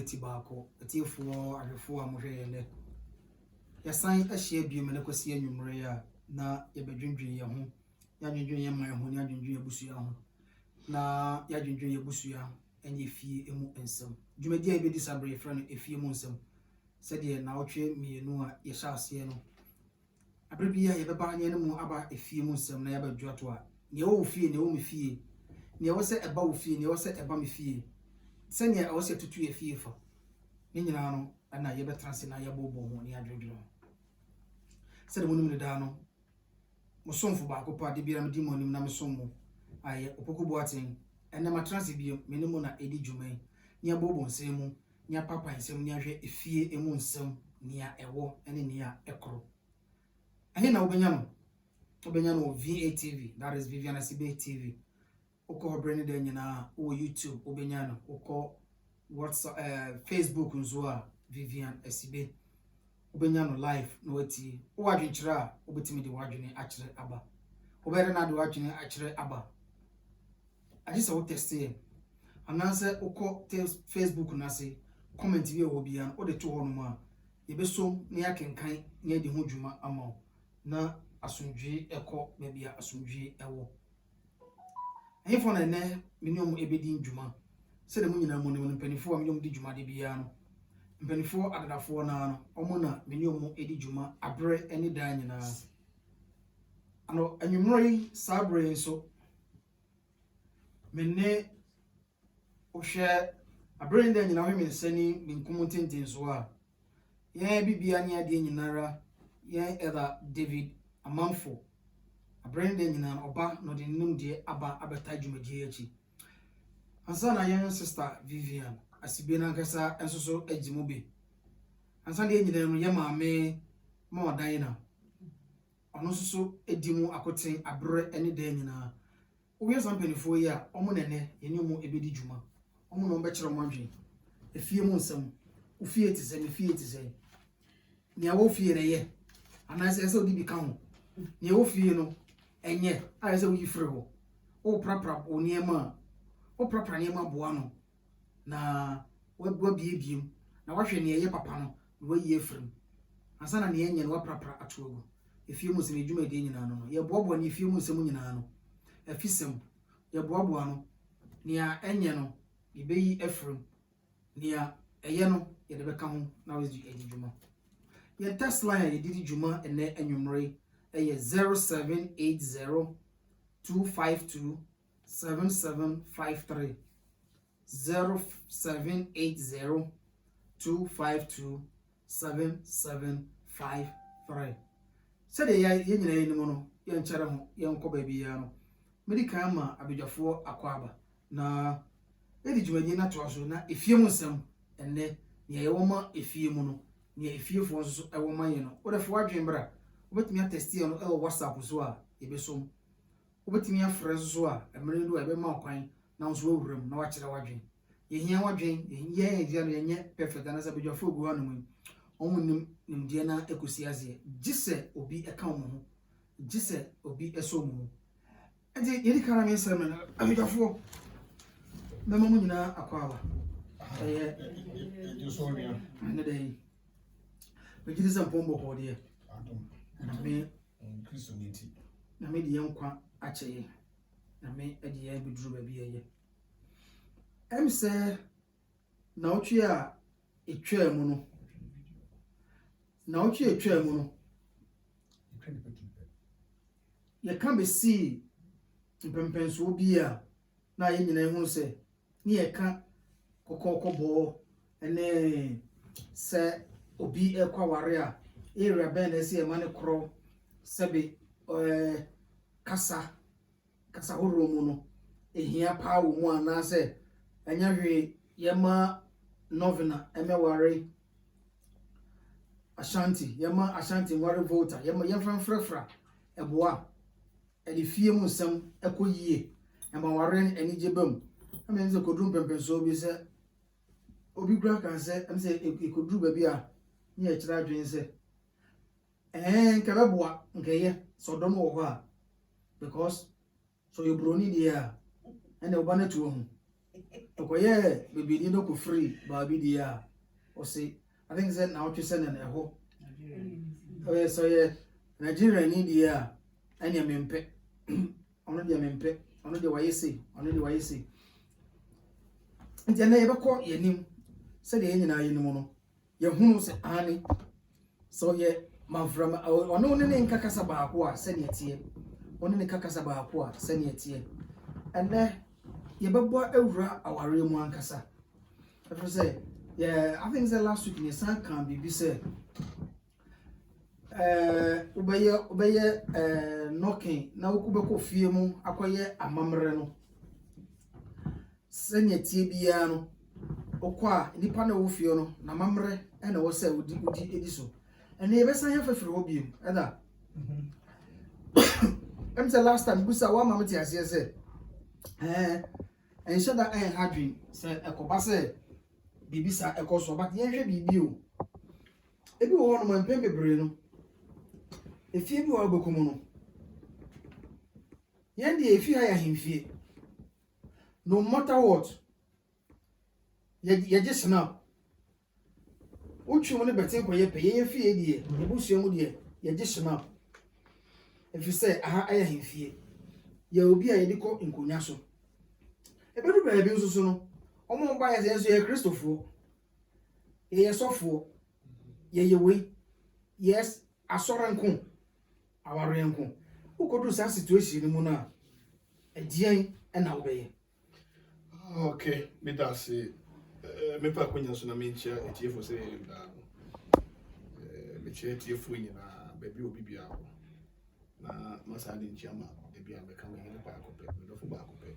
beti baako etiefo ahwefo amohwe yene yasan ahye biom ne kwasi anwumre ya na yebedwendwen ye ho yadwendwen ye man ho ne yadwendwen ye busua ho na yadwendwen ye busua enye fie emu ensem dwumadi a ebedi sabre fra no efie mu ensem sede na otwe mienu a ye hyase no abrebia ye beba anye ne mu aba efie mu ensem na yabadwa to a ne wo fie ne wo me fie ne wo se eba wo fie ne wo se eba me fie senya wo se tutu ye fie fa ne nyina no ana ye betranse na yabobo ho ne adwedwe sede munum ne da no musomfo ba akopa de bia medi monim na mesommo aye opokubo aten ene matranse bia menemu na edi dwuman ne abobo nsem mu ne papa nsem ne ahwe efie emu nsem ne a ewo ene ne a ekro ahe na obenya no VATV, that is Vivian Asibe TV. Oko brand de nyina o YouTube obenya no oko WhatsApp Facebook nzo Vivian Asibe obenya no live no wati o wadwenkyere a obetimi de wadwene akyere aba obere na de wadwene akyere aba agisa wo teste ananse oko Facebook na se comment bi o bia o de to ho no ma yebesom ne yakenkan ne de ho dwuma ama na asundwe eko bebia asundwe ewo ehifo na ne minyom ebedi ndwuma se de munyina mu ne mpanifo a minyom di dwuma de bia no mpanifo adadafo na no omo na minyom edi dwuma abre eni da nyina ano anwumroi sabre so menne ohwe abre nda nyina hwe mensani minkum tenten so a ye bibia ne ade nyinara ye era David Amanfo abrende nyina oba no de nim de aba abeta dwumadi achi ansa na yen sister Vivian Asibe na nkasa ensoso agimo be ansa de nyina no ye maame ma odan na ono soso edimu akoten abre ene de nyina owie sampanifo yi a omo nene yeni mu ebedi dwuma omo no mbekere mo adwen efie mu nsam ofie tise me fie tise ne awo fie ne ye anase ese odi bi ka ho ne wo fie no enye ayese wo yifre ho o prapra oniema o prapra niema boa no na wabua biebiem na wahwe ne ye papa no wo yi efrem ansa na ne enye no prapra atogo efie mu se edwuma de nyina no ye boabo ne efie mu se mu nyina no afisem ye boabo no ne a enye no ibeyi efrem ne a eye no ye de beka ho na wo edi dwuma ye test line ye didi dwuma ene anwumre eye 0780 252 7753 0780 252 7753 sede ya ye nyina ye nimo no ye nkyere ho ye nkọ ba bia no medical ma abedwafo akwaba na edi dwuma na to so na efie mu nsem ene ne ye wo ma efie mu no ne efiefo nso ewo manye no wo defo adwen bra obetimi atesti no e WhatsApp so a ebesom obetimi afre so a emre ndo ebe ma kwan na nso awuram na wakere wadwen ye hia wadwen ye ye no yenye perfect na sabedwafo ogu hanu mu omunim nimdie na ekosi azie gise obi eka wo ho gise obi eso mu enti yedi kara me sema na abedwafo mema mu nyina akwaaba Jusonia. ane dai Begidi zampombo ko de na me Christianity na me de yankwa akyeye na me ede ya biduru ba bi ye em se na otwe a etwa mu no na otwe etwa mu no ye kan be si mpempenso bi a na ye nyina hu se ni ye ka kokokobo ene se obi ekwa ware a area ben na ese ema ne kro sebe kasa horo mu no ehia pa wo mu ana se anya hwe yema novena emeware Ashanti ware voter yema yefrafrafra eboa edi fie mu nsem ekoyie ema ware eni jebam amenze kodrum pempenso bi se obi gra kan se am se ekodru ba bi a ni e kira adwen se nke beboa nke ye so dom wo ho a because so you broni dia ene oba na tuo hu okoye baby ni no ko free ba bi dia o say I think said now to send an eho oh so yeah Nigeria ni dia anya mempe ono dia mempe ono dia wayese ono dia wayese ntia na yebekọ yanim se de nyina yanim no ye hunu se ani so ye maframa ono ne nkakasa baako a se ne tie ono ne kakasa baako a se ne tie ene yebebo awura aware mu ankasa after say yeah I think the last week in san kan bibi say ubeye knocking na ukubeko fie mu akoye amamre no senya tie bia no okwa nipa na wo fie no na amamre na wo say udi edi so ene yebesan ya fafiri wo biem eda em say last time busa wa mamati ase say en shada hadwin say ekoba say bibisa ekoso but ye hwe bibi o ebi wo no man pembe bre no efie bi wo gbokomu no ye ndi efie ya hemfie no matter what ye just snap utwu ne beten ko ye pe ye fie die ye busu mu die ye just snap if you say aha aya hemfie ye obi a ye diko nkonya so ebedu ba bi nso so no omo ba ya so ye Christopher ye sofo ye we yes asoranko awarenko ukodu sa situation mu na edian na obeye okay me da se me pa konya so na me nchia etiefo se me che etiefo nyina ba bi obi bia na masadi nchia ma e bia me ka me hele pa akope me do fu ba akope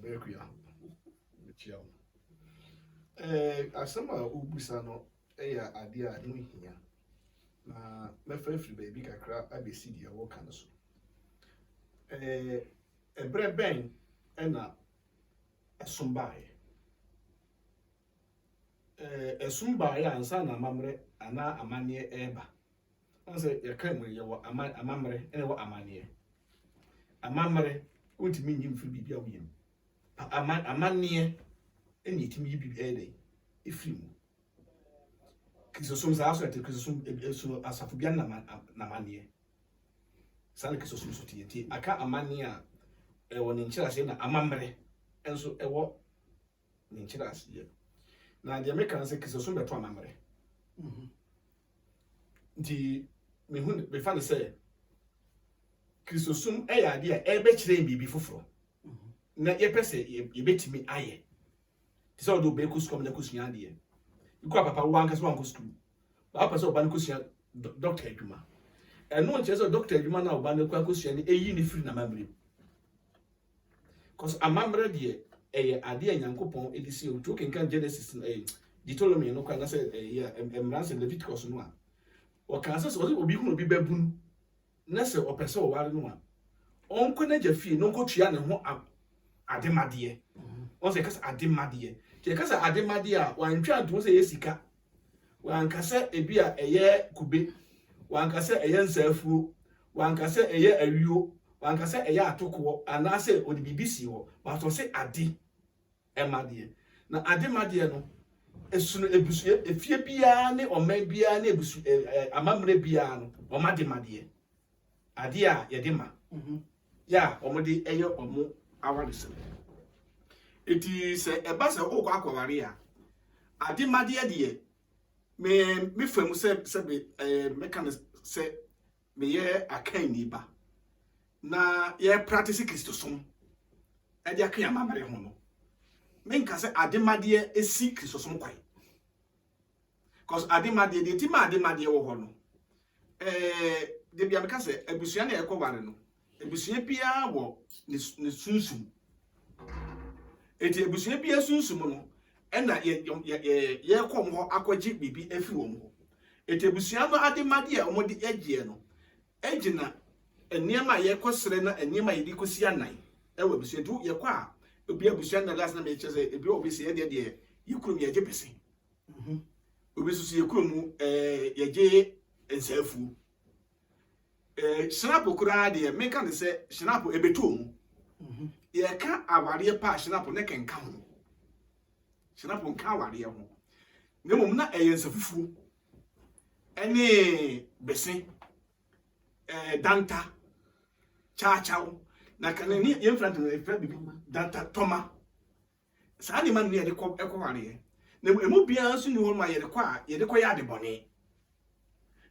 be kuya me chia asama ubusa no eya ade a no hia na me fa free baby kakra abesi dia wo kan so ebre ben ena esumbae esumbae ansa na amamre ana amanie eba anse ya kan mu ye wo amamre ene wo amamre ontimi nyim free bibia wo yim amanie ene timi bibia ede efri mu kisosum za aso ete kisosum so asafo bia na manie sale kisosum so tie aka amanie a ewo ne nkyira se na amamre enso ewo ne nkyira se na de meka se kisosum beto amamre nti me hu be fa ne se kisosum eya de a ebe kire bibi foforo na ye pese ye betimi aye ti so do be kuskom na kusua de ikwa papa wo anka so anko school ba papa so ba ne kusua doctor adwuma eno nche so doctor adwuma na oba ne kwa kusua ne eyi ne free na mamre cause amamre de eye ade anyankopon edisi o to kenkan Genesis Deuteronomy no kwa na se emranse Leviticus no a o kan se so obi hu obi babun na se o pese o ware no a onko na jafie no nko tua ne ho ademade on se kasa ademade ke kasa ademade a wantwa to se yesika wankasa ebi a eye kube wankasa eye nsafuo wankasa eye awio wankasa eye atoko anase odi bibisi ho but o se ade emade na ademade no esunu ebusu efie bia ne oman bia ne ebusu amamre bia no omademade ade a yedema ya omode eye omo awadese eti se ebasa okwa akware a ademade de me fam se meka se me ye akan ni ba na ye practice Christosom e de akan amamre ho no me nka se ademade esi Christosom kwai cause ademade de ti ma ademade wo ho no de bia meka se abusua na ekoware no abusua bia wo ne sunsum eti abusua bia sunsum no ena ye kom ho akwaji bibi afi wo ho eti abusua no ademade a omodi egie no egina eniema ye kosere na eniema ye dikosi anan ewa abusua du ye kwa obi abusua na last na me chese ebi obi se ye de yikurum ye je pese obi susu yikurum ye je ensafu snap kura de me kan se snap ebeto mu ye ka aware pa hyenapo ne kenka ho hyenapo nka aware ho ne mom na eyensafufu ene bese danta cha na kanani ye mfrant no efra bibi danta toma saa ni man ne de ko ware na emu bia so ni ho ma ye de ko ya de bone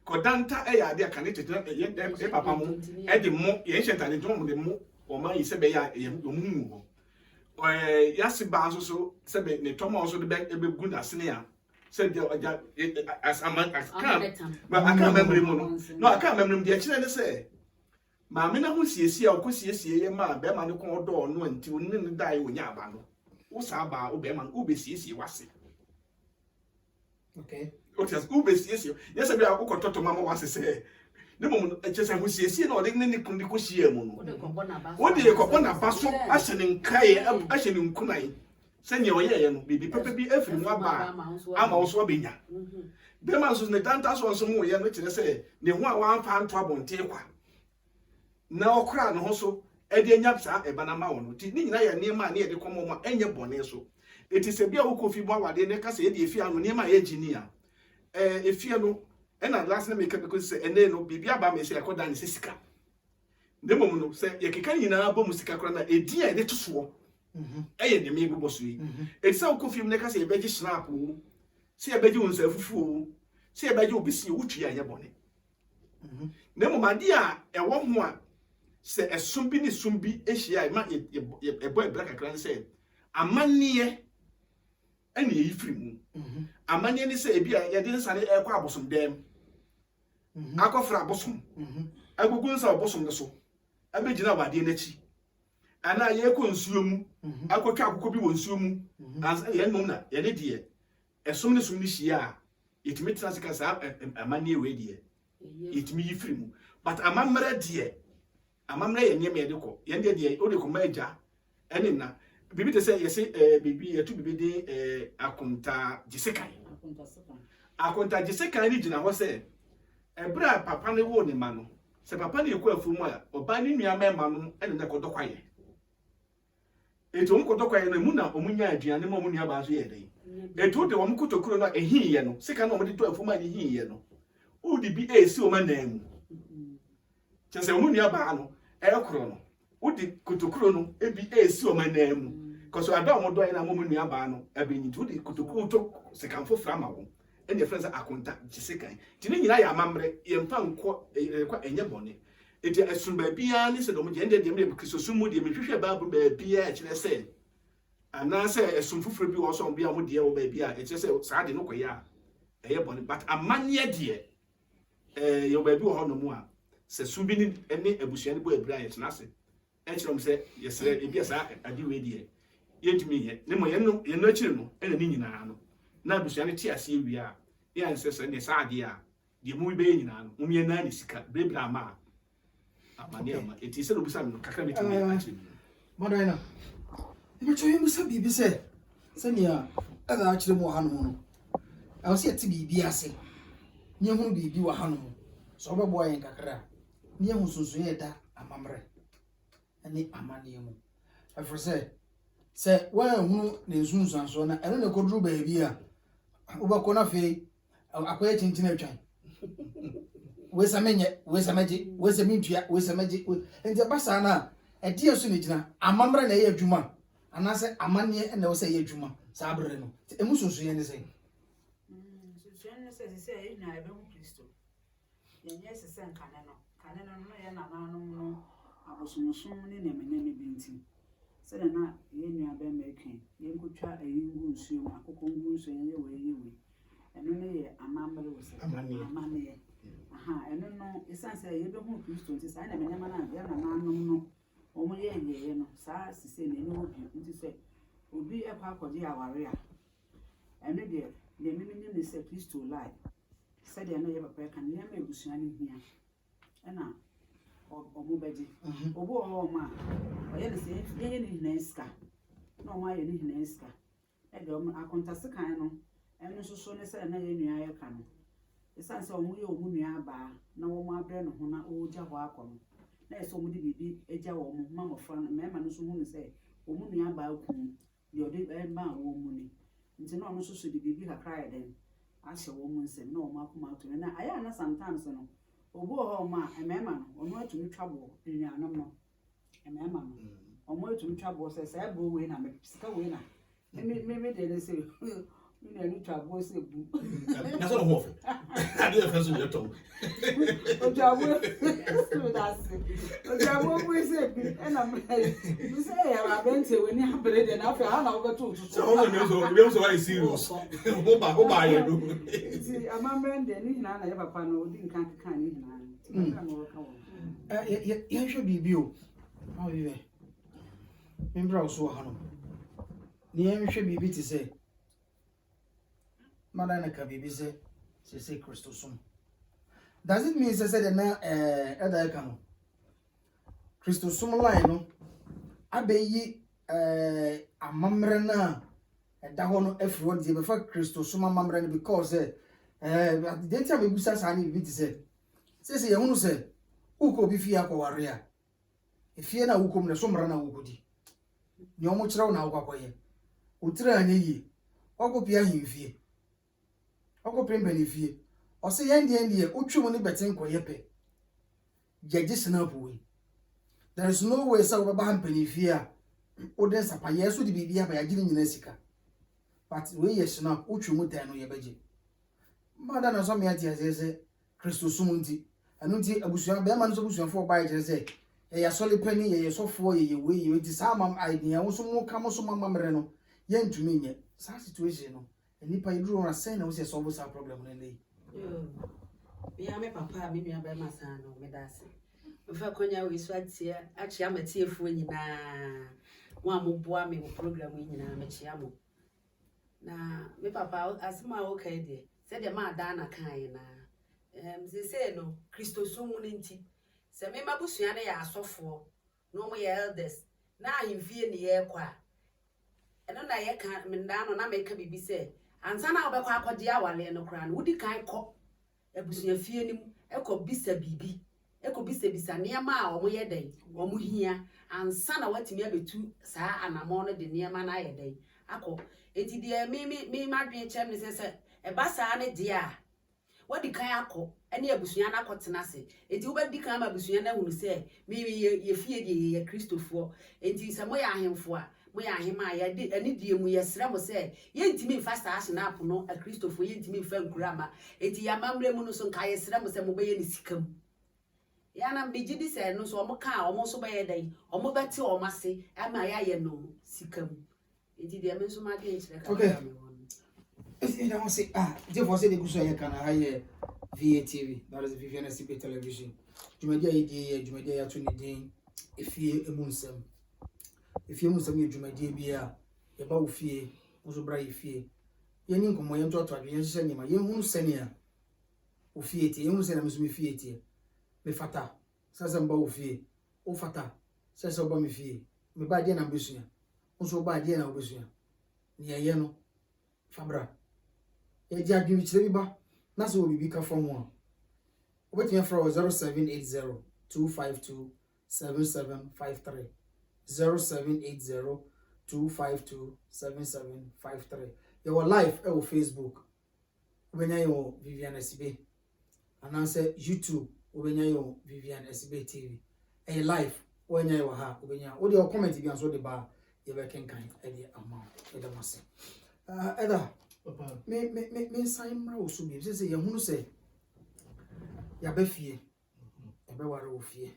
ko danta ya de aka ne tete ye papa mo e de mo ye hyentane de mo de mo o ma yi se be ya ye mu ya se ba so se be ne toma so de be gu na sene ya se de oja asama aka memory mo no aka memory de kire ne se ma me na ho siesie a okosiesie ye ma be ma ne ko do no anti woni ne dai wonya aba no wo sa ba wo be ma wo be siesie wase okay otias wo be siesie yes be akoko toto mama wase se ne mom echese ho siesie na ode ne kundi ko hie mu no wo de ko na baso ahye ne nkae ahye ne nkunai senya oye ye no bibi pepe bi afiri mu aba ama wo so benya be ma so ne tanta so mo ye no kire se ne ho a wa fa nto abonte kwa na okra no ho so e de nyapsa e bana ma wo no ti ni nyina ya niema na ye de komo ma enye bone so eti se bia wo kofi bo awade ne ka se ye de efi anu niema ye ginia efie no na last na make because se ene no bibia ba me se yakoda ne sika ndemom no se ye keka nyina ba mu sika kora na edi a de toso eye de me gbogbo so yi eti se wo kofi ne ka se ye beji snap wo se ye beji wonsa fufu wo se ye beji obisi wutwi anye bone ndemom ade a ewo ho a se esumbi ni sumbi ehia ma ebo ebra kakra ne se amanie ene yi firi mu amanie ni se ebi a ye de sane ekwa abosom dem akofra abosom agugun sa abosom ne so abegina wade n'achi ana ye ko nsuo mu akotwa akoko bi wo nsuo mu ye mom na ye de de esom ne sum ni hia yetimi transika sa amanie we de yetimi yi firi mu but amamre de amamre ye nyem ye de ko ye de o de ko maja ene na bibi te se yesi bibi yetu bibi de akonta jisekai akonta jisekai ni gina ho se ebra papa ne wo ni ma no se papa ne ekwa afu mu a oba ni nua ma no ene na kodokwaye eto mu kodokwaye na mu na omunya aduane ma mu nua ba so ye dai eto de wo mu kotokuro na ehiye no sika na o de to afu ma ni hiye no o di bi esi o ma na mu chese mu nua ba no ekoro no udi kotokuro no ebi esi o ma na mu koso ada mo do ina mo mu nua ba no ebenyi udi kotokuro to sekanfo frama wo ene friends akonta jisekan tini nyina ya mamre ye mfa nko kwa enye bone eti esun ba bia ni se do mo je ende de me kristosu mu de me hwehwe bible ba bia e kire se ana se esun fufure bi wo so bia mo de wo ba bia e kire se saa de no koya eye bone but amanye de yo ba bi wo ho no mu a se su bi ni ene abusua ni bo ebra ye tena se e kire mo se yesere e bia saa adi we de yentumi ye ne mo ye no akire no ene ni nyina no na abusua ni ti ase wi a ya nsese ne saade a de mu be nyina no mu ye na ni sika bebra ma amane ama eti se no bisa no kakra metumi achi madina e cho yemu sa bibi se ne a ada akire mu ha no no a se ti bibi ase nye hu bibi wa ha no so bebo yen kakra nye hu sunsun ye da amamre ani amane mu afro se wa hu ne sunsun so na eno ne kodru ba bi a ubako na fe akoye chinchina atwan wesa menye wesa meji wesa mintua wesa meji enti basa na edi asu ne gina amamra na ye adwuma anase amane na wo se ye adwuma sa abre no emu sunsun ye ne se sunsun ne se na ebe hu Kristo yenye se nkane no ye na nanom no abosunsun ne nemeneme binti se na ye nua be meken ye nkotwa ayingu nsuo akoko ngu nsuo ye we eno ne ye amamre wo se amane aha eno no esanse ye be hu Kristo nti sa na menema na ya na nanom no omo ye no sa sise ne ni obi nti se obi ekwa akodi aware a eno de ne mimi ne se Kristo lai se de no ye papa kan ne ma ebusua ne hia ena omo beji obo o ma oye ne se ye ni na iska na omo aye ni na iska e de omo akonta se kan no eno soso ne se na ye nua ye kan esanse omo ye omo nua ba na omo abre no ho na o gya ho akono na ɛsɛ ɔmo de biribi agya wɔ ɔmo ma mmɔfra no mmarima no nso hu no sɛ ɔmo nua baa kum deɛ ɔde ɛma wɔn mu ni nti na ɔno nso so de biribi kakra yɛ dɛn ahyɛ wɔn mu nsɛm na ɔmo akoma ato no na ayɛ ana sometimes no obi wɔ hɔ ɔmo a mmarima no ɔno atumi twa bɔ nnuanom no mmarima no ɔmo atumi twa bɔ sɛ sɛ ɛbɔ wei na sika wei na me de ne sɛ me na ni twa bɔ sɛ bu na so no ho ofe ade e fa so ye to Ojabo bu ise bi na me say ya ba bente we ni abere de na fa ha na wo beto tutu so ho no so why serious ho ba ye do ti amamre de ni hina na ye papa no odi nkan kan ni hina na no ka wo ye hwe bibi o ha wi ve membra so ha no ni ye hwe bibi ti say madana ka bibi say Christosum. Does it mean say na eda ka no Christosum line no abeyi amamre na eda ho no afri wo de be fa Christosum amamre no because the time we busa sa ni bibi ti say ye hunu say uko bi fi akware a efie na ukom na so mra na ukodi ni omo kire na akwakoye otira anyi okopia himfie okopembe ni fie ose yendie otwum ni betin koyepe jeje snap we there is no way say we ba hampani fie a oden sapa yeso de bibia ba yagire nyina sika but we ye snap otwum tan no ye beje mada na so me ati azeze Christosum nti anu nti abusua be ma no so busuafo ba ye say ya sole pani ye sofo ye we ye nti sa mam idea wo so mu ka mo so mamamre no ye ntumi nye sa situation no nipa yiduro na say na wo se solve sa problem no dey Bia me papa me nua be masa no me dase. Mfa konya we so atia achi amatiefu nyina. Mo amoboa me program nyina me chia mo. Na me papa asema o kai de. Se de ma da na kan na. Se say no Christosum nti. Se me mabusua na ya asofo. No mo ye elders. Na ahimfie ne ye kwa. Eno na ye kan me nda no na me ka bibi se. Ansa na obekwa akodi awale no kra no wudi kan kọ ebusua fie nim ekobisa bibi ekobisa niema a omo ye den omo hia ansa na watimi abetu saa anamo no de niema na ye den akọ enti de mi madwen chem ne se eba saa ne de a wadi kan akọ ene ebusua na akọtena se enti wo bedi kan ma ebusua na hunu se mi ye fie de ye Kristofo enti se mo ya ahemfo a mo ya ahema ya de ani die mu ye sra mo se ye ntimi fa saa snap no a Kristofo ye ntimi fa nkurama enti ya mamre mu no so nka ye sra mo se mo be ye ni sikam ya na mbe gidi se no so mo ka o mo so be ye dai o mo beti o mase ama ya ye no sikam enti de me so ma de nchire ka okay esi na say je for say de kuso ye kana ha ye VATV that is Vivian SB television jumadia ye jumadia ya to ni din efie emunsem efie munsem ye jumadia bia ye ba wo fie wo so bra ye fie ye ni nkomo ye ntoto adwe ye hye nyima ye hunu sene a wo fie tie ye hunu sene me so me fie tie me fata sasa mba wo fie wo fata sasa oba me fie me ba de na besua wo so ba de na obesua ni ye no fabra ye di adwe chire bi ba na so bibi ka fo ho a obetia fra 0780 252 7753 0780 252 7753 your live e Facebook obenya yo Vivian SB ananse YouTube obenya yo Vivian SB TV e live obenya yo ha obenya o de comment bi anso de ba ye be kenkan e de ama e de mase eda papa me sign mra osu bi se ye hunu se ya ba fie e be ware wo fie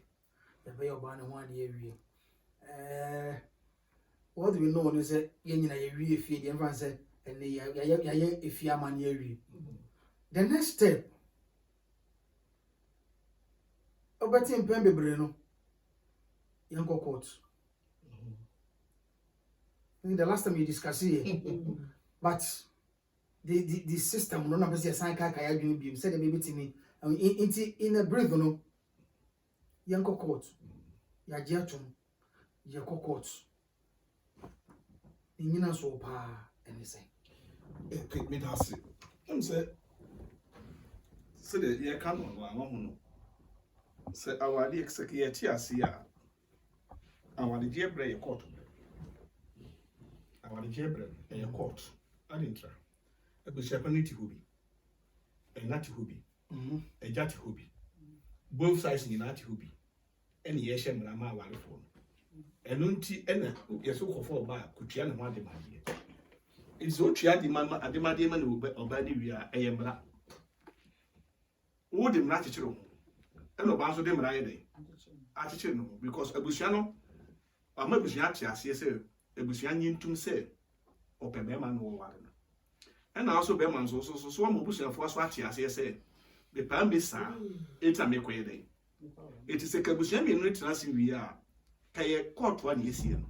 e be yo ba ne ho ade awie what do we know is say ye nyina ye wie fie de mfa se ene ya efie amane awie the next step obati mpembe bre no yanko court the last time you discuss here but the system no na be say san ka ya dwun bi say the baby timi in a break no yanko court ya jiatum ye court nyina so pa ene say okay me da say say the ye kan no ama hu no Say our the executive asia. Our the jebre court. Our the jebre a court. Adintra. A bushapanity hubi. A nati hubi. A jati hubi. Both sides in nati hubi. Any yeshem rama wali phone. Enunti ena yeso kofo ba kutia na wade madie. It's so tia di mama ademade man obadi wi a eyemra. Wo dem na chichiro. Eno ba so dem ra yede. Achichiro no because abusua no ama abusua ati ase se abusua nyintum se opemema no ware no. Ena also be man so mo abusua fo so ati ase se be pa me sa eta me koyede. It is a kabusua me no trans wi a kaye court one yesie no.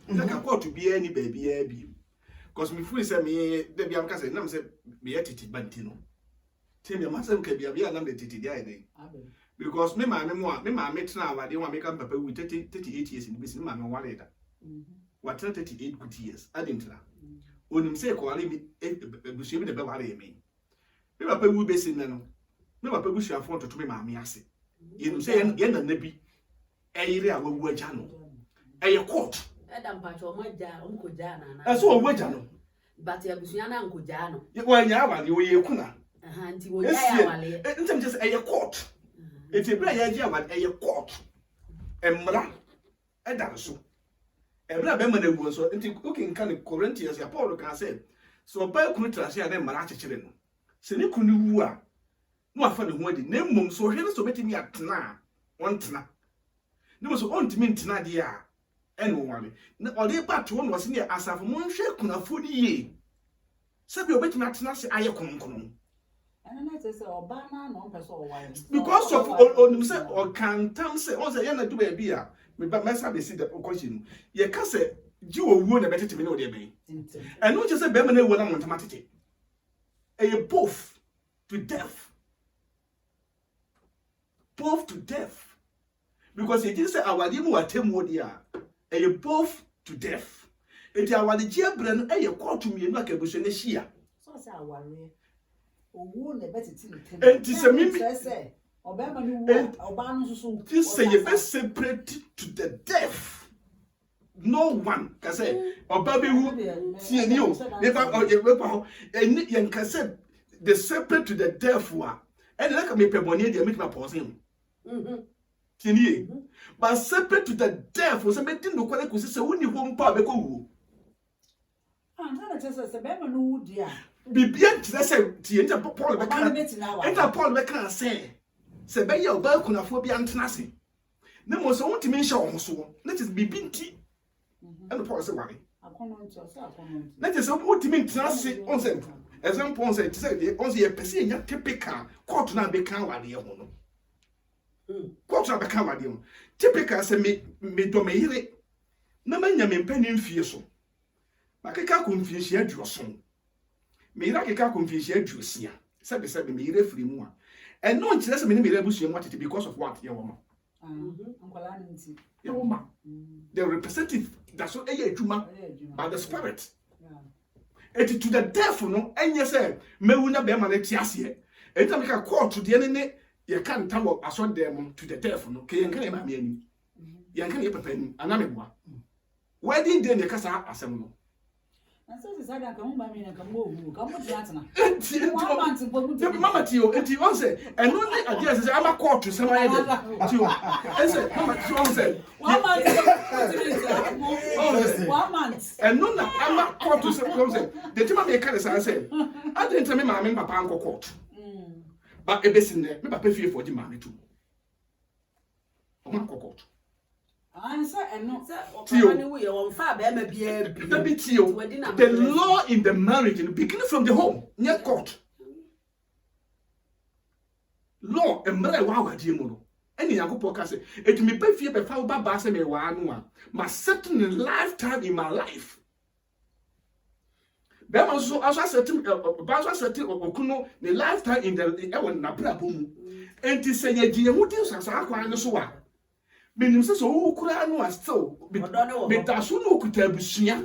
Nka court bi any baby e bi. Cause me free say me dey bi am ka say na me say me yetiti banti no. Tell me masem ka bia na me titi dia dey. Because me ma me tena awade wa me ka papa with 38 years in business ma me wale da. What 38 good years. I didn't na. Onim say ko ale mi ebusu bi de be wale me. Me papa wu be sin na no. Me papa busu afon to me ma me ase. You say ye na na bi eyire a wawu agya no. Eye court. Adam pacho moja onkoja na. Eso wawu agya no. But abusua na nkoja no. Ye wa nya awale wo ye kuna. Nti wo ya awale. Ntem just eye court. Eti bra ya agya awale eye court. Emra eda so. Ebra be ma na wu so nti cooking kan Corinthians ya Paul kan say so ba kunu trase ya na mara chechire no. Se ne kunu wu a no afa ne ho adi na mmom so hwe no so betimi atena on tena. Ne mo so on timi ntena de a eno wale. Na ode ba to no se ne asafo mo nhwe kunafo di ye. Se bi obetimi atena se aye konkon. Because of on say or can tam say on say na do baby a me ba mesa be see the question ye ka say ji owu na betete me no de ben and no just say be ma na ewu na montama tete e both to death because it is say awade mu atemu dia e both to death it awade jebre no e court mienu akabuso na hia so say aware owu na betete no tem and say me say obema ni wu oba no so this say you be separated to the death. No one can say oba be wu tie ni o never or ye wepa and yen can say the separate to the death wa and like me peboni dey make my pause him tie but separate to the death was say me tin no kwale ko say woni ho mpa be ko wu na say bema no wu dia bibia tire say tie nta Paul be kan nta Paul be kan say se be ye oba kunafo bia ntena se ne mo so wontimi nhye wo so that is bibinti and Paul say why that is wontimi ntena se on say example on say on say person nya typical court na be kan wade ye ho no court na be kan wade ho typical say me do me yire na manya me mpani mfie so makeka ko mfie hye aduoso me yira keka ko mfie hye aduosia sebe me yire firi mu a and no chile se me me rebusu what it because of what ye woman ankola nti ye woman the representative that's so adwuma by the spirit it to the death no enye say mewu na be ma na tiase e ta me ka court de ne ye kan tam aso dem to the death no ke yen kan e ma me ani yen kan e papa ani ana me boa wedding day ne kasa asem no anso se sada kan ba me na kan mo kan mo dia tena mama tio enti on say and only idea say am court to some aye tio and say mama tio on say 1 month and no na am court to some say the time me can say I didn't tell me mama papa anko court but e besin ne me papa fie for di mama too o ma court answer and no the law in the marriage beginning from the home near court law emre wa wadi mu no eni yakopɔ ka se etumi pa fie be fa wo baba se me wa anu a ma certain lifetime in my life be ma so aso certain ba so certain okuno the lifetime in the e won na bra bomu enti se ye die hu di so asa akwa ne so wa menim se so wo kura anu a still be da so no okuta abusua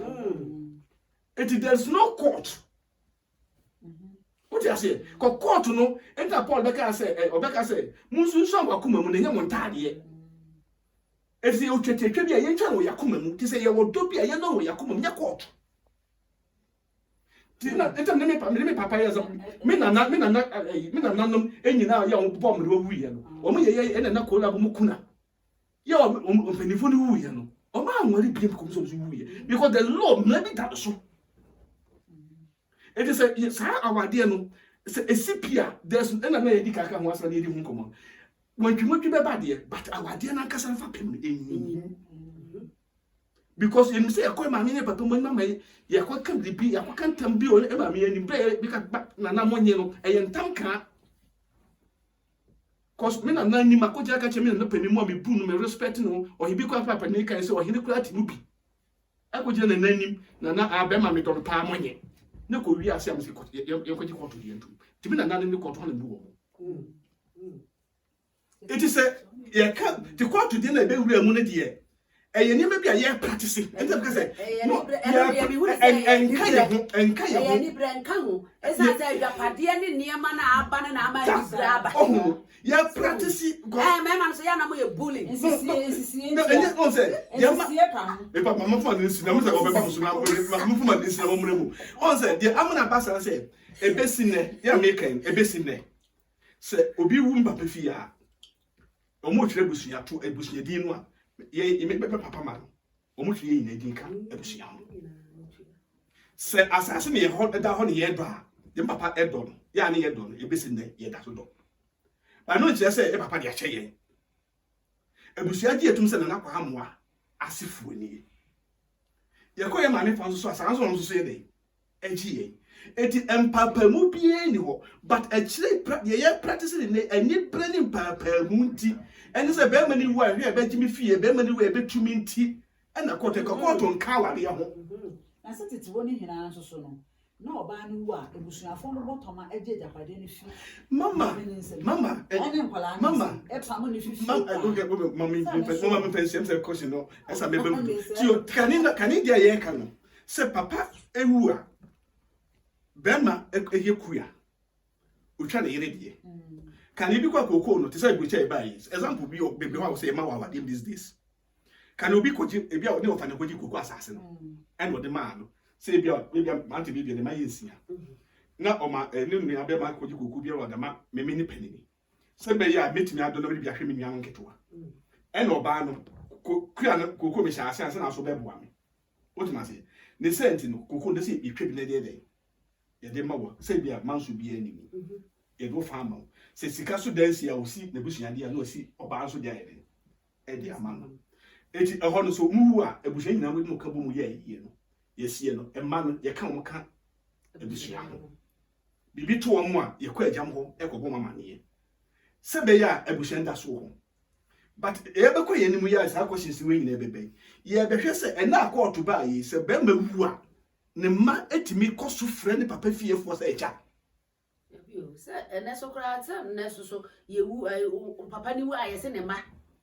enti there's no court what you say ko court no enter Paul beka say munsu so akoma mu na nya montade esi o twetwe bia ye ntwa no yakoma mu ti say ye wodo bia ye no yakoma mu nya court ti na enta me papa ya so me na nanom enyina ya wo bom de wu ye no o mu ye na ko la bo mu kuna ya o penifo ni wu ye no o ma anwari bia ko so wu ye because the law maybe that so it is a sa awade no esipia there's na yedi kaka ho asra yedi hu komo wantwimotwi be bade but awade na kasa fa pem enyi because you say ekoi ma me ne papa mo na mai ye kwa kan bibi ya kwa kan tambi o e ma me ani be ka na monye no e ntam ka cause me na ni makoja ka che me na pani mo me bu no me respect no o hibi kwa papa ni kan say o hini kura ti mu bi akoje na nanim na abema me do pa monye ne ko wi ase am se ko ye ko ji ko to di entum ti me na ni ko to na bu wo it is a ye ka ti ko to di na be wura mu ne de eye ni be bia ye practice enta ka say no enka ye ni branka ho esa say ya pade ni niema na aba na ama ni braba ya practice me man so ya na mo ye bullying no enye on say ya ma e papa mama fa ni sina mo say o be pa so na mo fu ma ni sina mo mu on say the amuna basa say e be sinne ya me kan e be sinne say obi wu mba pe fi a o mo twere busuya to ebusuya din no a ye me papa ma o mo twere yin din ka ebusuya ho say asase me ye ho da ho ne ye do a ye papa e do no ya ne ye do no e be sinne ye da so do ba no nche say e papa de a che ye ebusuya di etum say na kwa hamoa asifu ni ye ko ye ma me fa so asanso no so ye dey eji ye eti empapa mu bie ni ho but a chire ye practice ni any branding papa mu nti ene say be mani wu a hwe be gimi fie be mani wu e be tumi nti ena kote kokoto nka wale ya ho na se tete woni hina nso so no na oba ni wu a ebusuafo no botoma eje japade ni fi mama ene nkwala ni mama e pa mo ni fi mama me pension say question no esa me be ti o kani dia ye ka no say papa ewu a bema ehye kuya utwa na yere die kan obi kwa kokoo no te say bucha e bai example bi o bebe wa say ma wa dem these days kan obi koji ebi a ne ofane koji kokoo asase no and wo de ma no say bi a ante bi ne ma yensia na o ma ne nua be ma koji kokoo bi a wo da ma me ni panini say be ya metimi ado na bi ahwe me nua nketewa and oba no kuya no kokoo me sha ase na so be boa me o ti ma say ne sent no kokoo ne say etwe bi na de ye de mawo say bia manso bia anim ye do fa ma se sika so dansi a osi na busuade a na osi oba anso dia ye e de ama no eti eho no so muwu a ebusuade nyina mo ka bo mu ye ye no ye sie no e ma no ye ka mo ka ebusuade ho bibi to mo a ye ko agam ho e ko bo mama ne se be ya ebusuade da so ho but e be ko ye nim ya sa question si we nyina bebe ye be hwe se e na akọ ba yi se be ma wu a ne ma etimi koso frɛ ne papa fie fo sɛ echa yo se ene so kra ta ne so ye wu papa ni wu ayese ne ma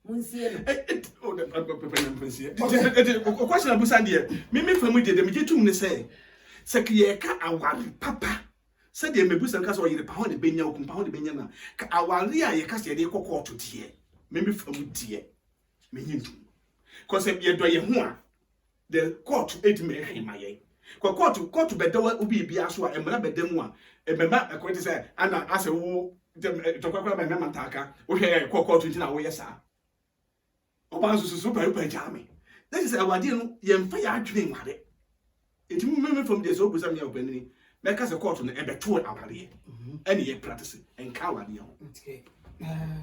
munsie no o de papa ne munsie o question abusa de me famu de me getum ne sɛ ke ye ka awari papa sɛ de mebusa nka sɛ o yire pa ho ne benya o kumpa ho ne benya na ka awari a ye ka sɛ de kokɔ to de me famu de me nyintu cause ye do ye ho a the court edime hemaye court bedawa obi bia so a emra bedam a emema akwete say ana ase wo tokwa ba mema ntaka wo hwe court ntina wo yesa oba so pa jame that is awade no ye mfa ya adwene nware etimu meme from the so busam ya obanini meka se court no ebeto aware ene ye practice enka awade ho okay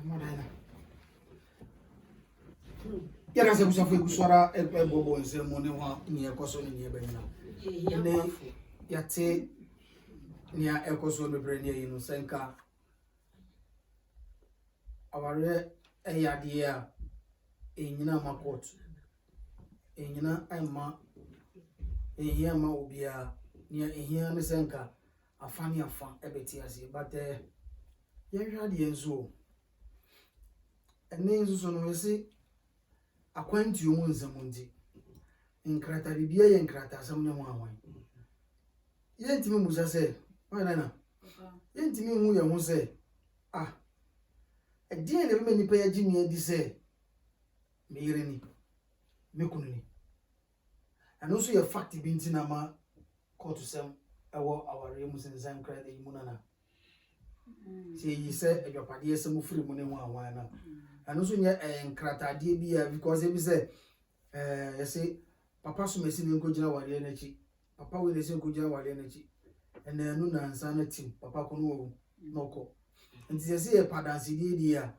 modana ya na se busafo egusora ebobo nsemo ne ho ni ekoso ni ebenya ne yate ni a ekoso no bre ni yinu senka aware eyade a enyina makot enyina ama ehia ma obia ni ehia ne senka afani afa ebeti ase but yehwade enzo ene enzo no wese akwanti omu nzamundi nkrata bibia ye nkrata asam ne ho awan ye ntimi musa se wana na yɛntumi hu yɛn ho sɛ ɛdeɛ na bɛma nipa yɛgye me adi sɛ me yere ni me kunu ni ɛno nso yɛ fact bi nti na ma kɔɔto sɛm ɛwɔ awareɛ mu sensan kra da yi mu nana sɛ yi sɛ adwapadeɛ sɛ mu firi mu ne ho awan na ɛno nso nyɛ nkratadeɛ bi a because ebi sɛ yɛsɛ papa so mesi ne nkɔgyina awareɛ n'akyi papa wei ne sɛ nkɔgyina awareɛ n'akyi ɛna ɛno nansa no tim papa ko no wɔ na ɔkɔ nti sɛ yɛ padansedie die a